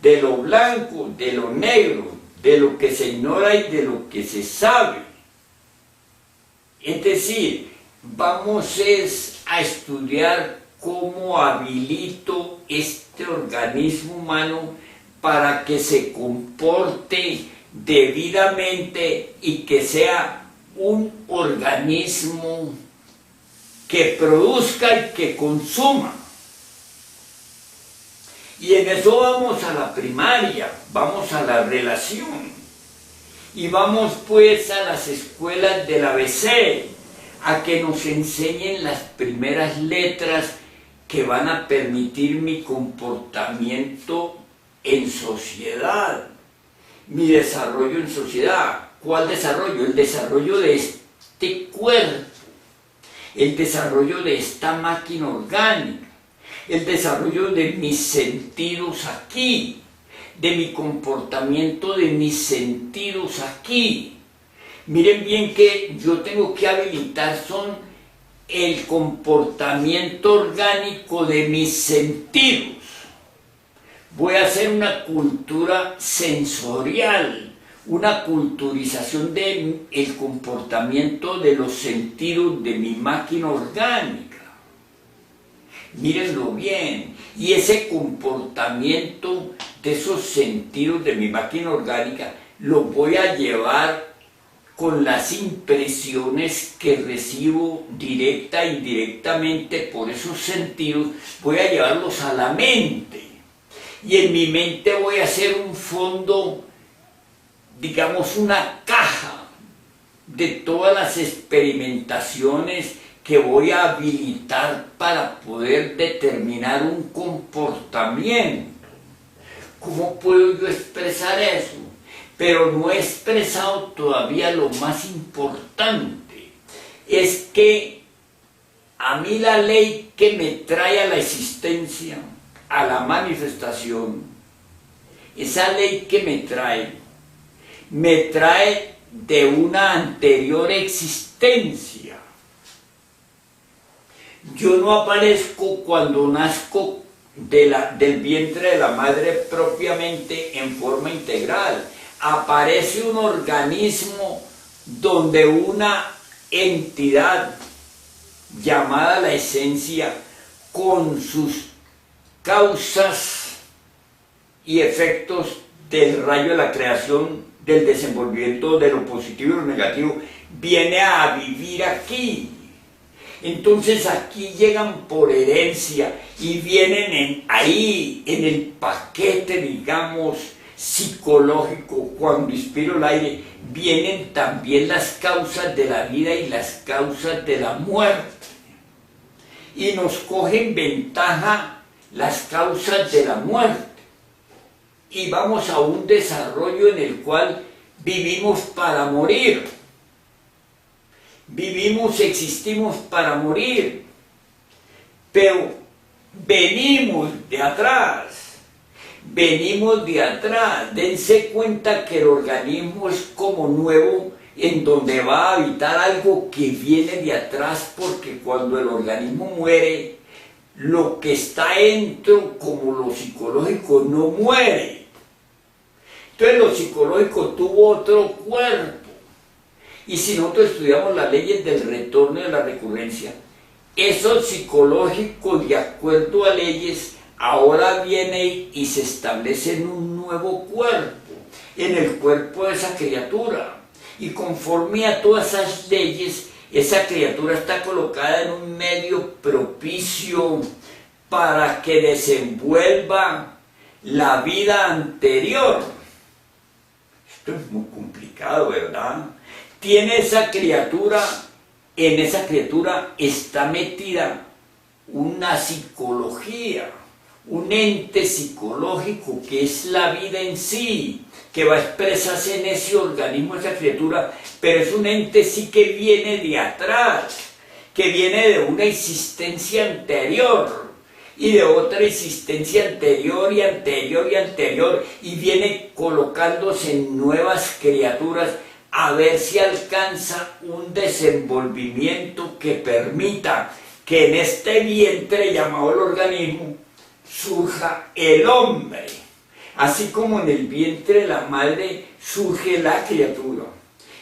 de lo blanco, de lo negro, de lo que se ignora y de lo que se sabe. Es decir, vamos a estudiar cómo habilito este organismo humano para que se comporte debidamente y que sea un organismo que produzca y que consuma. Y en eso vamos a la primaria, vamos a la relación, y vamos pues a las escuelas del ABC, a que nos enseñen las primeras letras que van a permitir mi comportamiento en sociedad, mi desarrollo en sociedad. ¿Cuál desarrollo? El desarrollo de este cuerpo, el desarrollo de esta máquina orgánica, el desarrollo de mis sentidos aquí, de mi comportamiento de mis sentidos aquí. Miren bien que yo tengo que habilitar son el comportamiento orgánico de mis sentidos. Voy a hacer una cultura sensorial, una culturización del comportamiento de los sentidos de mi máquina orgánica. Mírenlo bien, y ese comportamiento de esos sentidos de mi máquina orgánica lo voy a llevar con las impresiones que recibo directa e indirectamente por esos sentidos, voy a llevarlos a la mente. Y en mi mente voy a hacer un fondo, digamos una caja de todas las experimentaciones que voy a habilitar para poder determinar un comportamiento. ¿Cómo puedo yo expresar eso? Pero no he expresado todavía lo más importante. Es que a mí la ley que me trae a la existencia, a la manifestación, esa ley que me trae de una anterior existencia. Yo no aparezco cuando nazco del vientre de la madre propiamente en forma integral. Aparece un organismo donde una entidad llamada la esencia, con sus causas y efectos del rayo de la creación, del desenvolvimiento de lo positivo y lo negativo, viene a vivir aquí. Entonces aquí llegan por herencia y vienen ahí en el paquete, digamos, psicológico. Cuando inspiro el aire, vienen también las causas de la vida y las causas de la muerte. Y nos cogen ventaja las causas de la muerte. Y vamos a un desarrollo en el cual vivimos para morir. Vivimos, existimos para morir. Pero venimos de atrás. Venimos de atrás. Dense cuenta que el organismo es como nuevo, en donde va a habitar algo que viene de atrás, porque cuando el organismo muere, lo que está dentro, como lo psicológico, no muere. Entonces lo psicológico tuvo otro cuerpo, Y si nosotros estudiamos las leyes del retorno y de la recurrencia, eso psicológico, de acuerdo a leyes, ahora viene y se establece en un nuevo cuerpo, en el cuerpo de esa criatura. Y conforme a todas esas leyes, esa criatura está colocada en un medio propicio para que desenvuelva la vida anterior. Esto es muy complicado, ¿verdad? Tiene esa criatura, en esa criatura está metida una psicología, un ente psicológico que es la vida en sí, que va a expresarse en ese organismo, esa criatura, pero es un ente sí que viene de atrás, que viene de una existencia anterior, y de otra existencia anterior y anterior y anterior, y viene colocándose en nuevas criaturas a ver si alcanza un desenvolvimiento que permita que en este vientre llamado el organismo surja el hombre, así como en el vientre de la madre surge la criatura,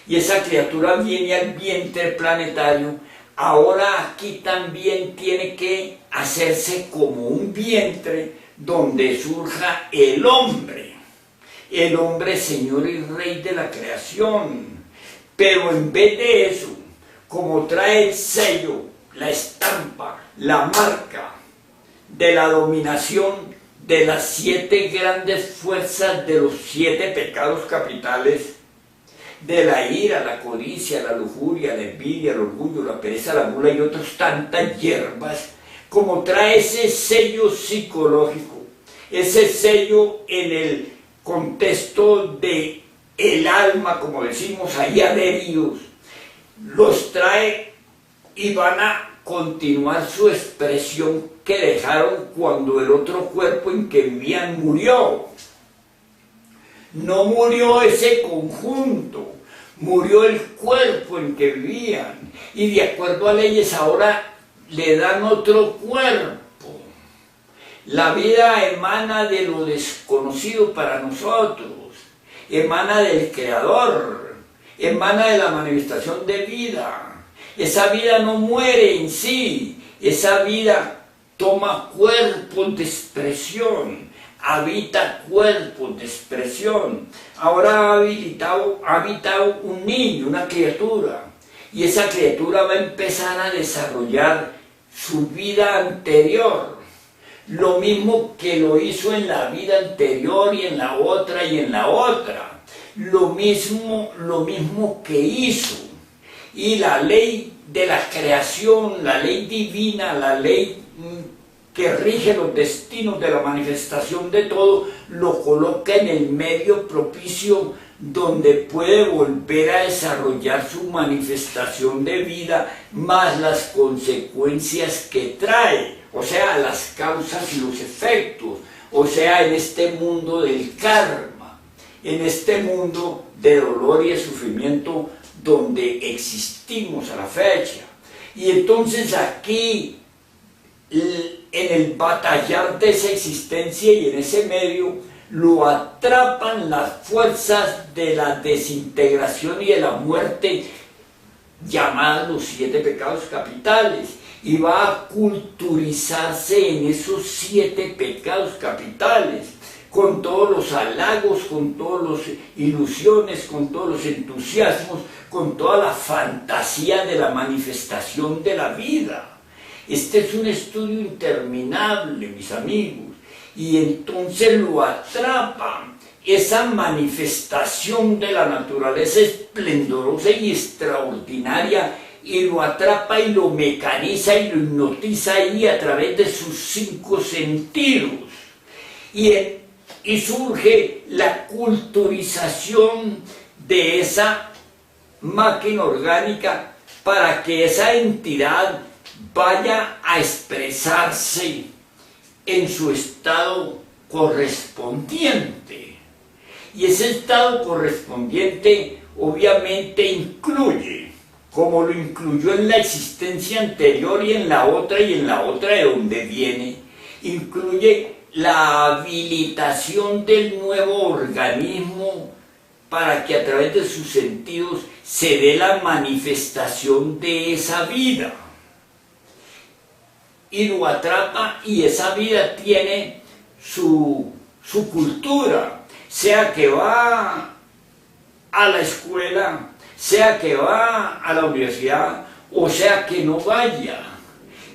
y esa criatura viene al vientre planetario. Ahora aquí también tiene que hacerse como un vientre donde surja el hombre Señor y Rey de la creación. Pero en vez de eso, como trae el sello, la estampa, la marca de la dominación de las 7 grandes fuerzas de los 7 pecados capitales, de la ira, la codicia, la lujuria, la envidia, el orgullo, la pereza, la gula y otras tantas hierbas, como trae ese sello psicológico, ese sello en el contexto de el alma, como decimos, ahí adheridos, los trae y van a continuar su expresión que dejaron cuando el otro cuerpo en que vivían murió. No murió ese conjunto, murió el cuerpo en que vivían, y de acuerdo a leyes ahora le dan otro cuerpo. La vida emana de lo desconocido para nosotros, emana del Creador, emana de la manifestación de vida. Esa vida no muere en sí, esa vida toma cuerpos de expresión, habita cuerpos de expresión. Ahora ha habitado un niño, una criatura, y esa criatura va a empezar a desarrollar su vida anterior, lo mismo que lo hizo en la vida anterior y en la otra y en la otra, lo mismo que hizo. Y la ley de la creación, la ley divina, la ley que rige los destinos de la manifestación de todo, lo coloca en el medio propicio donde puede volver a desarrollar su manifestación de vida, más las consecuencias que trae, o sea, las causas y los efectos, o sea, en este mundo del karma, en este mundo de dolor y de sufrimiento donde existimos a la fecha. Y entonces aquí, en el batallar de esa existencia y en ese medio, lo atrapan las fuerzas de la desintegración y de la muerte, llamadas los 7 pecados capitales, y va a culturizarse en esos 7 pecados capitales, con todos los halagos, con todas las ilusiones, con todos los entusiasmos, con toda la fantasía de la manifestación de la vida. Este es un estudio interminable, mis amigos, y entonces lo atrapa esa manifestación de la naturaleza esplendorosa y extraordinaria, y lo atrapa y lo mecaniza y lo hipnotiza ahí a través de sus 5 sentidos. Y surge la culturización de esa máquina orgánica para que esa entidad vaya a expresarse en su estado correspondiente. Y ese estado correspondiente obviamente incluye, como lo incluyó en la existencia anterior y en la otra de donde viene, incluye la habilitación del nuevo organismo para que a través de sus sentidos se dé la manifestación de esa vida. Y lo atrapa, y esa vida tiene su cultura, sea que va a la escuela, sea que va a la universidad, o sea que no vaya.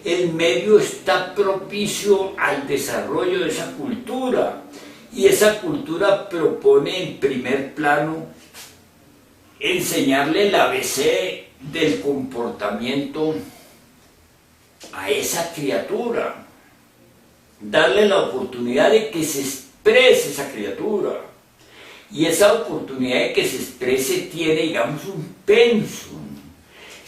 El medio está propicio al desarrollo de esa cultura, y esa cultura propone en primer plano enseñarle el ABC del comportamiento a esa criatura, darle la oportunidad de que se exprese esa criatura, y esa oportunidad de que se exprese tiene, digamos, un pensum,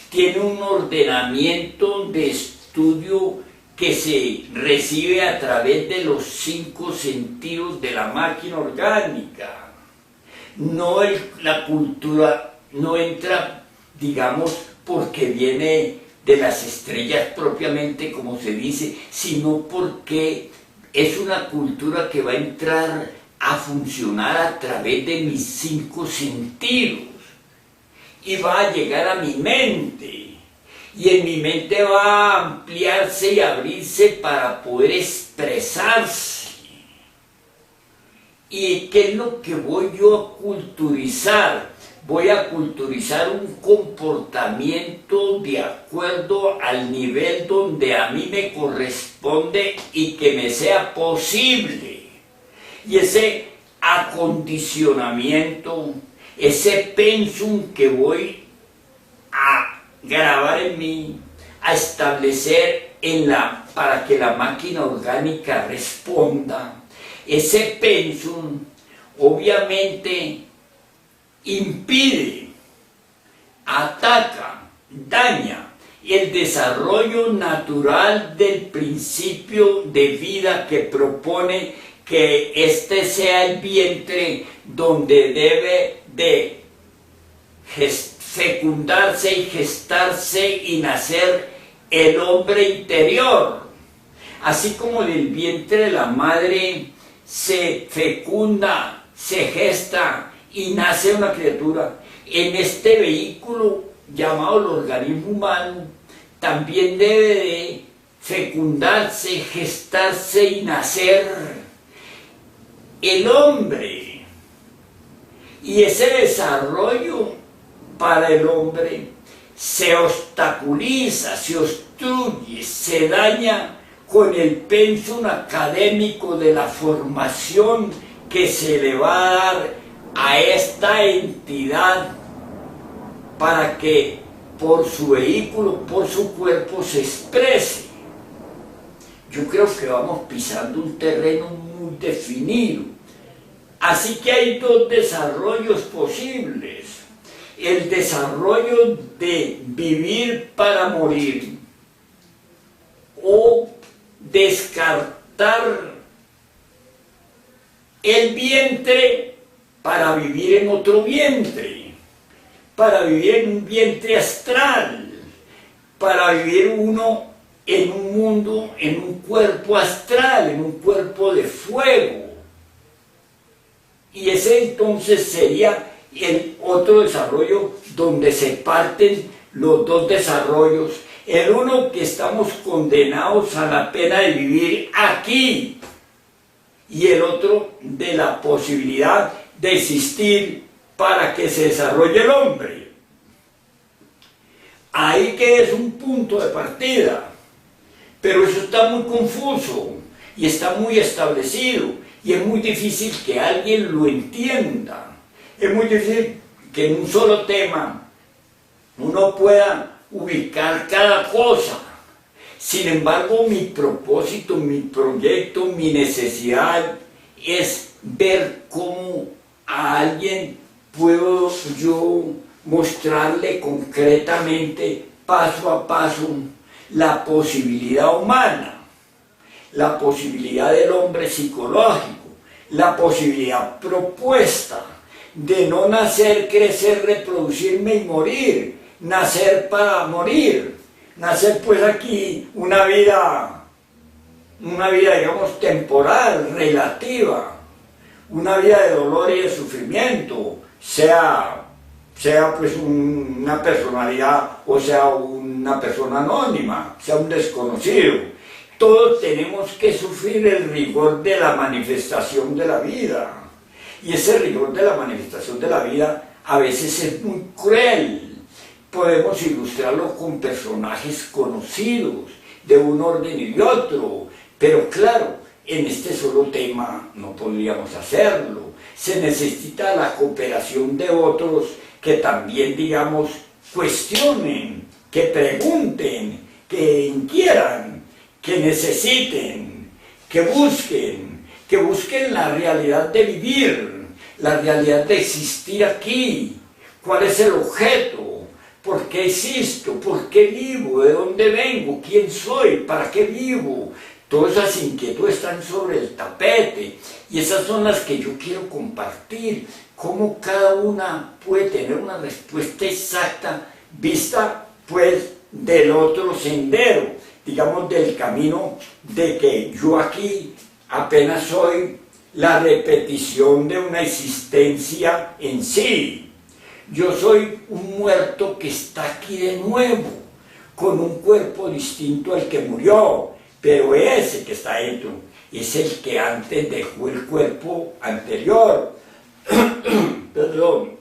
tiene un ordenamiento de estudio que se recibe a través de los 5 sentidos de la máquina orgánica. No la cultura no entra, digamos, porque viene de las estrellas propiamente, como se dice, sino porque es una cultura que va a entrar a funcionar a través de mis 5 sentidos y va a llegar a mi mente. Y en mi mente va a ampliarse y abrirse para poder expresarse. ¿Y qué es lo que voy yo a culturizar? Voy a culturizar un comportamiento de acuerdo al nivel donde a mí me corresponde y que me sea posible. Y ese acondicionamiento, ese pensum que voy a grabar en mí, a establecer para que la máquina orgánica responda, ese pensum obviamente impide, ataca, daña el desarrollo natural del principio de vida que propone que este sea el vientre donde debe de fecundarse y gestarse y nacer el hombre interior. Así como del vientre de la madre se fecunda, se gesta y nace una criatura, en este vehículo llamado el organismo humano también debe de fecundarse, gestarse y nacer el hombre. Y ese desarrollo para el hombre se obstaculiza, se obstruye, se daña con el pensum académico de la formación que se le va a dar a esta entidad para que por su vehículo, por su cuerpo se exprese. Yo creo que vamos pisando un terreno muy definido. Así que hay 2 desarrollos posibles. El desarrollo de vivir para morir o descartar el vientre para vivir en otro vientre, para vivir en un vientre astral, para vivir uno en un mundo, en un cuerpo astral, en un cuerpo de fuego. Y ese entonces sería el otro desarrollo donde se parten los 2 desarrollos. El uno, que estamos condenados a la pena de vivir aquí, y el otro de la posibilidad de existir para que se desarrolle el hombre. Ahí que es un punto de partida, pero eso está muy confuso y está muy establecido y es muy difícil que alguien lo entienda. Es muy difícil que en un solo tema uno pueda ubicar cada cosa. Sin embargo, mi propósito, mi proyecto, mi necesidad es ver cómo a alguien puedo yo mostrarle concretamente, paso a paso, la posibilidad humana, la posibilidad del hombre psicológico, la posibilidad propuesta de no nacer, crecer, reproducirme y morir, nacer para morir, nacer pues aquí una vida digamos temporal, relativa, una vida de dolor y de sufrimiento, sea sea pues una personalidad o sea una persona anónima, sea un desconocido. Todos tenemos que sufrir el rigor de la manifestación de la vida. Y ese rigor de la manifestación de la vida a veces es muy cruel. Podemos ilustrarlo con personajes conocidos, de un orden y de otro, pero claro, en este solo tema no podríamos hacerlo. Se necesita la cooperación de otros que también, digamos, cuestionen, que pregunten, que inquieran, que necesiten, que busquen la realidad de vivir, la realidad de existir aquí. ¿Cuál es el objeto? ¿Por qué existo? ¿Por qué vivo? ¿De dónde vengo? ¿Quién soy? ¿Para qué vivo? Todas esas inquietudes están sobre el tapete y esas son las que yo quiero compartir. Cómo cada una puede tener una respuesta exacta vista pues del otro sendero, digamos del camino de que yo aquí apenas soy la repetición de una existencia en sí. Yo soy un muerto que está aquí de nuevo, con un cuerpo distinto al que murió, pero ese que está dentro es el que antes dejó el cuerpo anterior. Perdón.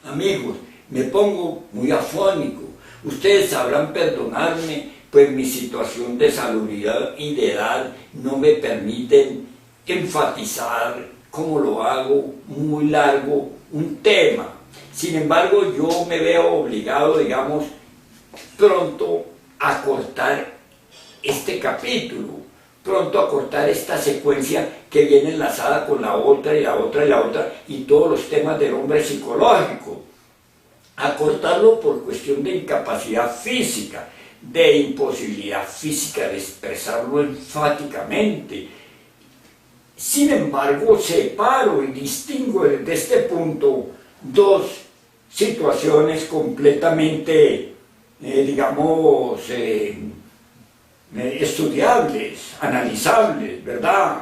Amigos, me pongo muy afónico. Ustedes sabrán perdonarme, pues mi situación de salubridad y de edad no me permiten enfatizar, como lo hago, muy largo un tema. Sin embargo, yo me veo obligado, digamos, pronto a cortar este capítulo, pronto a cortar esta secuencia que viene enlazada con la otra y la otra y la otra y todos los temas del hombre psicológico. A cortarlo por cuestión de incapacidad física, de imposibilidad física de expresarlo enfáticamente. Sin embargo, separo y distingo desde este punto dos situaciones completamente, digamos, estudiables, analizables, ¿verdad?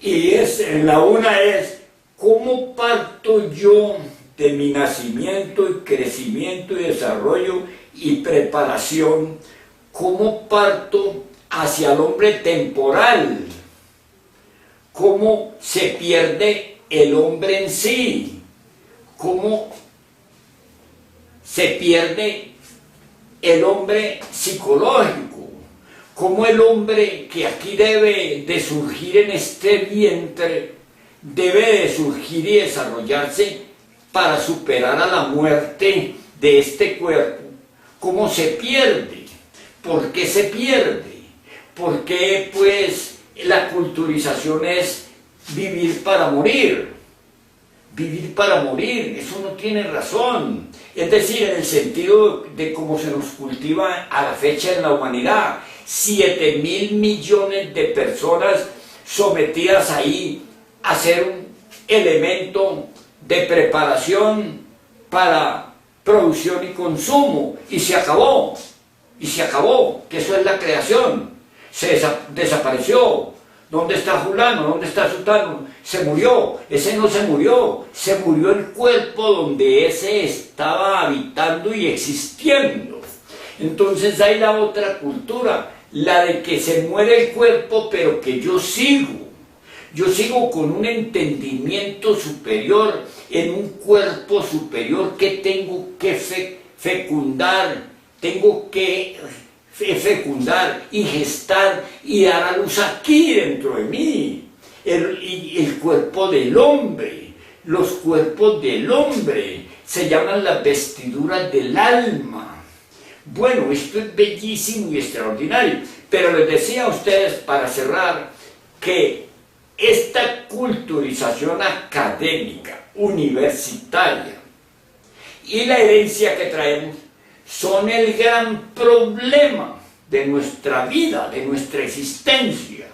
Y la una es, ¿cómo parto yo de mi nacimiento y crecimiento y desarrollo y preparación? ¿Cómo parto hacia el hombre temporal? ¿Cómo se pierde el hombre en sí? ¿Cómo se pierde el hombre psicológico? ¿Cómo el hombre que aquí debe de surgir en este vientre, debe de surgir y desarrollarse para superar a la muerte de este cuerpo? ¿Cómo se pierde? ¿Por qué se pierde? ¿Por qué pues la culturización es vivir para morir? Vivir para morir, eso no tiene razón. Es decir, en el sentido de cómo se nos cultiva a la fecha en la humanidad, 7.000 millones de personas sometidas ahí a ser un elemento de preparación para producción y consumo, y se acabó, que eso es la creación. Se desapareció. ¿Dónde está fulano? ¿Dónde está sutano? Se murió. Ese no se murió. Se murió el cuerpo donde ese estaba habitando y existiendo. Entonces hay la otra cultura, la de que se muere el cuerpo, pero que yo sigo. Yo sigo con un entendimiento superior, en un cuerpo superior que tengo que fecundar, tengo que fecundar y gestar y dar a luz aquí dentro de mí. El cuerpo del hombre, los cuerpos del hombre se llaman las vestiduras del alma. Bueno, esto es bellísimo y extraordinario, pero les decía a ustedes para cerrar que esta culturización académica, universitaria y la herencia que traemos son el gran problema de nuestra vida, de nuestra existencia.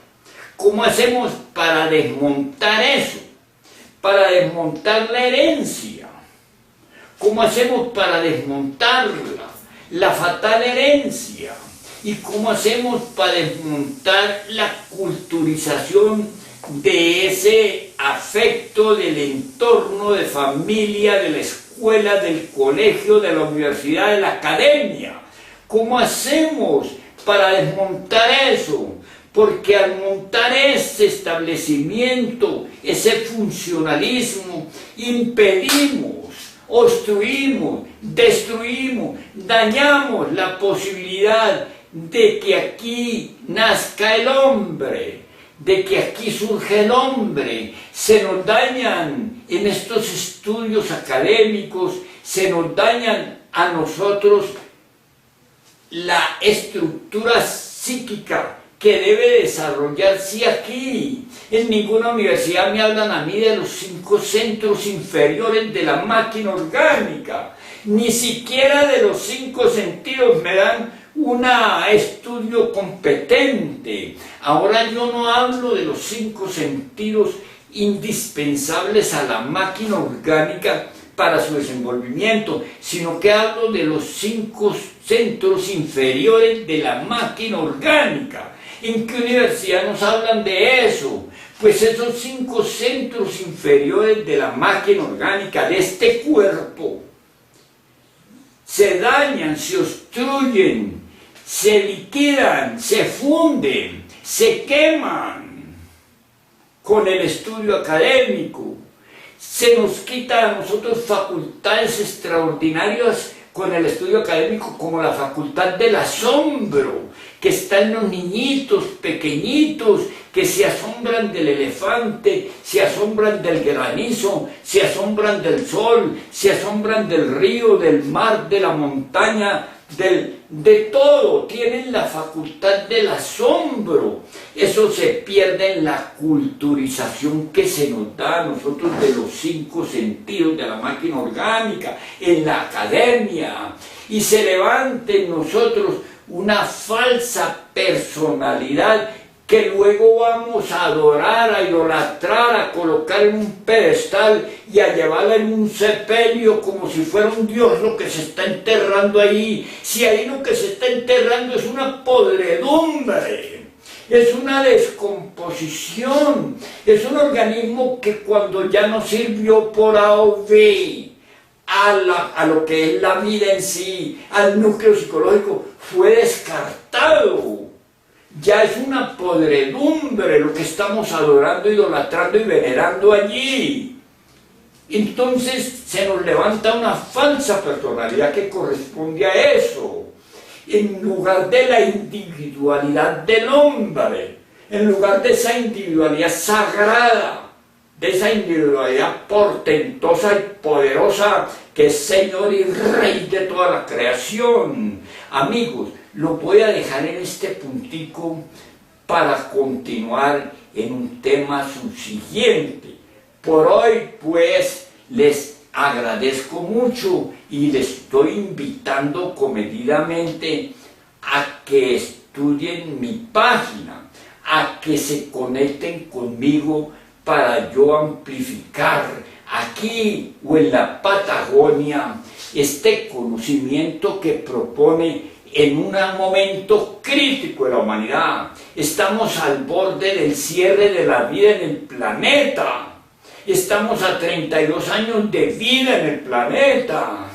¿Cómo hacemos para desmontar eso? Para desmontar la herencia. ¿Cómo hacemos para desmontarla? La fatal herencia. ¿Y cómo hacemos para desmontar la culturización de ese afecto del entorno, de familia, de la escuela, del colegio, de la universidad, de la academia. ¿Cómo hacemos para desmontar eso? Porque al montar ese establecimiento, ese funcionalismo, impedimos, obstruimos, destruimos, dañamos la posibilidad de que aquí nazca el hombre, de que aquí surge el hombre. Se nos dañan en estos estudios académicos, se nos dañan a nosotros la estructura psíquica que debe desarrollarse aquí. En ninguna universidad me hablan a mí de los 5 centros inferiores de la máquina orgánica, ni siquiera de los 5 sentidos me dan un estudio competente. Ahora yo no hablo de los 5 sentidos indispensables a la máquina orgánica para su desenvolvimiento, sino que hablo de los 5 centros inferiores de la máquina orgánica. ¿En qué universidad nos hablan de eso? Pues esos 5 centros inferiores de la máquina orgánica, de este cuerpo, se dañan, se obstruyen, se liquidan, se funden, se queman con el estudio académico. Se nos quita a nosotros facultades extraordinarias con el estudio académico, como la facultad del asombro, que está en los niñitos pequeñitos que se asombran del elefante, se asombran del granizo, se asombran del sol, se asombran del río, del mar, de la montaña, de todo. Tienen la facultad del asombro. Eso se pierde en la culturización que se nos da a nosotros de los 5 sentidos de la máquina orgánica, en la academia, y se levanta en nosotros una falsa personalidad que luego vamos a adorar, a idolatrar, a colocar en un pedestal y a llevarla en un sepelio como si fuera un dios lo que se está enterrando ahí. Si ahí lo que se está enterrando es una podredumbre, es una descomposición, es un organismo que cuando ya no sirvió por A o B a lo que es la vida en sí, al núcleo psicológico, fue descartado. Ya es una podredumbre lo que estamos adorando, idolatrando y venerando allí. Entonces se nos levanta una falsa personalidad que corresponde a eso, en lugar de la individualidad del hombre, en lugar de esa individualidad sagrada, de esa individualidad portentosa y poderosa que es Señor y Rey de toda la creación. Amigos, lo voy a dejar en este puntico para continuar en un tema subsiguiente. Por hoy, pues, les agradezco mucho y les estoy invitando comedidamente a que estudien mi página, a que se conecten conmigo para yo amplificar aquí o en la Patagonia este conocimiento que propone en un momento crítico de la humanidad. Estamos al borde del cierre de la vida en el planeta. Estamos a 32 años de vida en el planeta.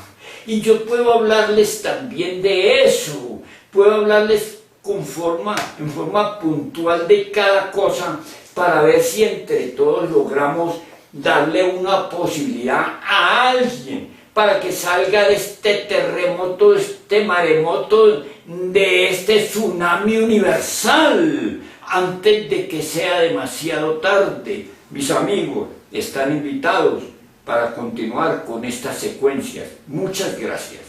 Y yo puedo hablarles también de eso. Puedo hablarles en forma puntual de cada cosa para ver si entre todos logramos darle una posibilidad a alguien para que salga de este terremoto, de este maremoto, de este tsunami universal, antes de que sea demasiado tarde. Mis amigos están invitados para continuar con estas secuencias. Muchas gracias.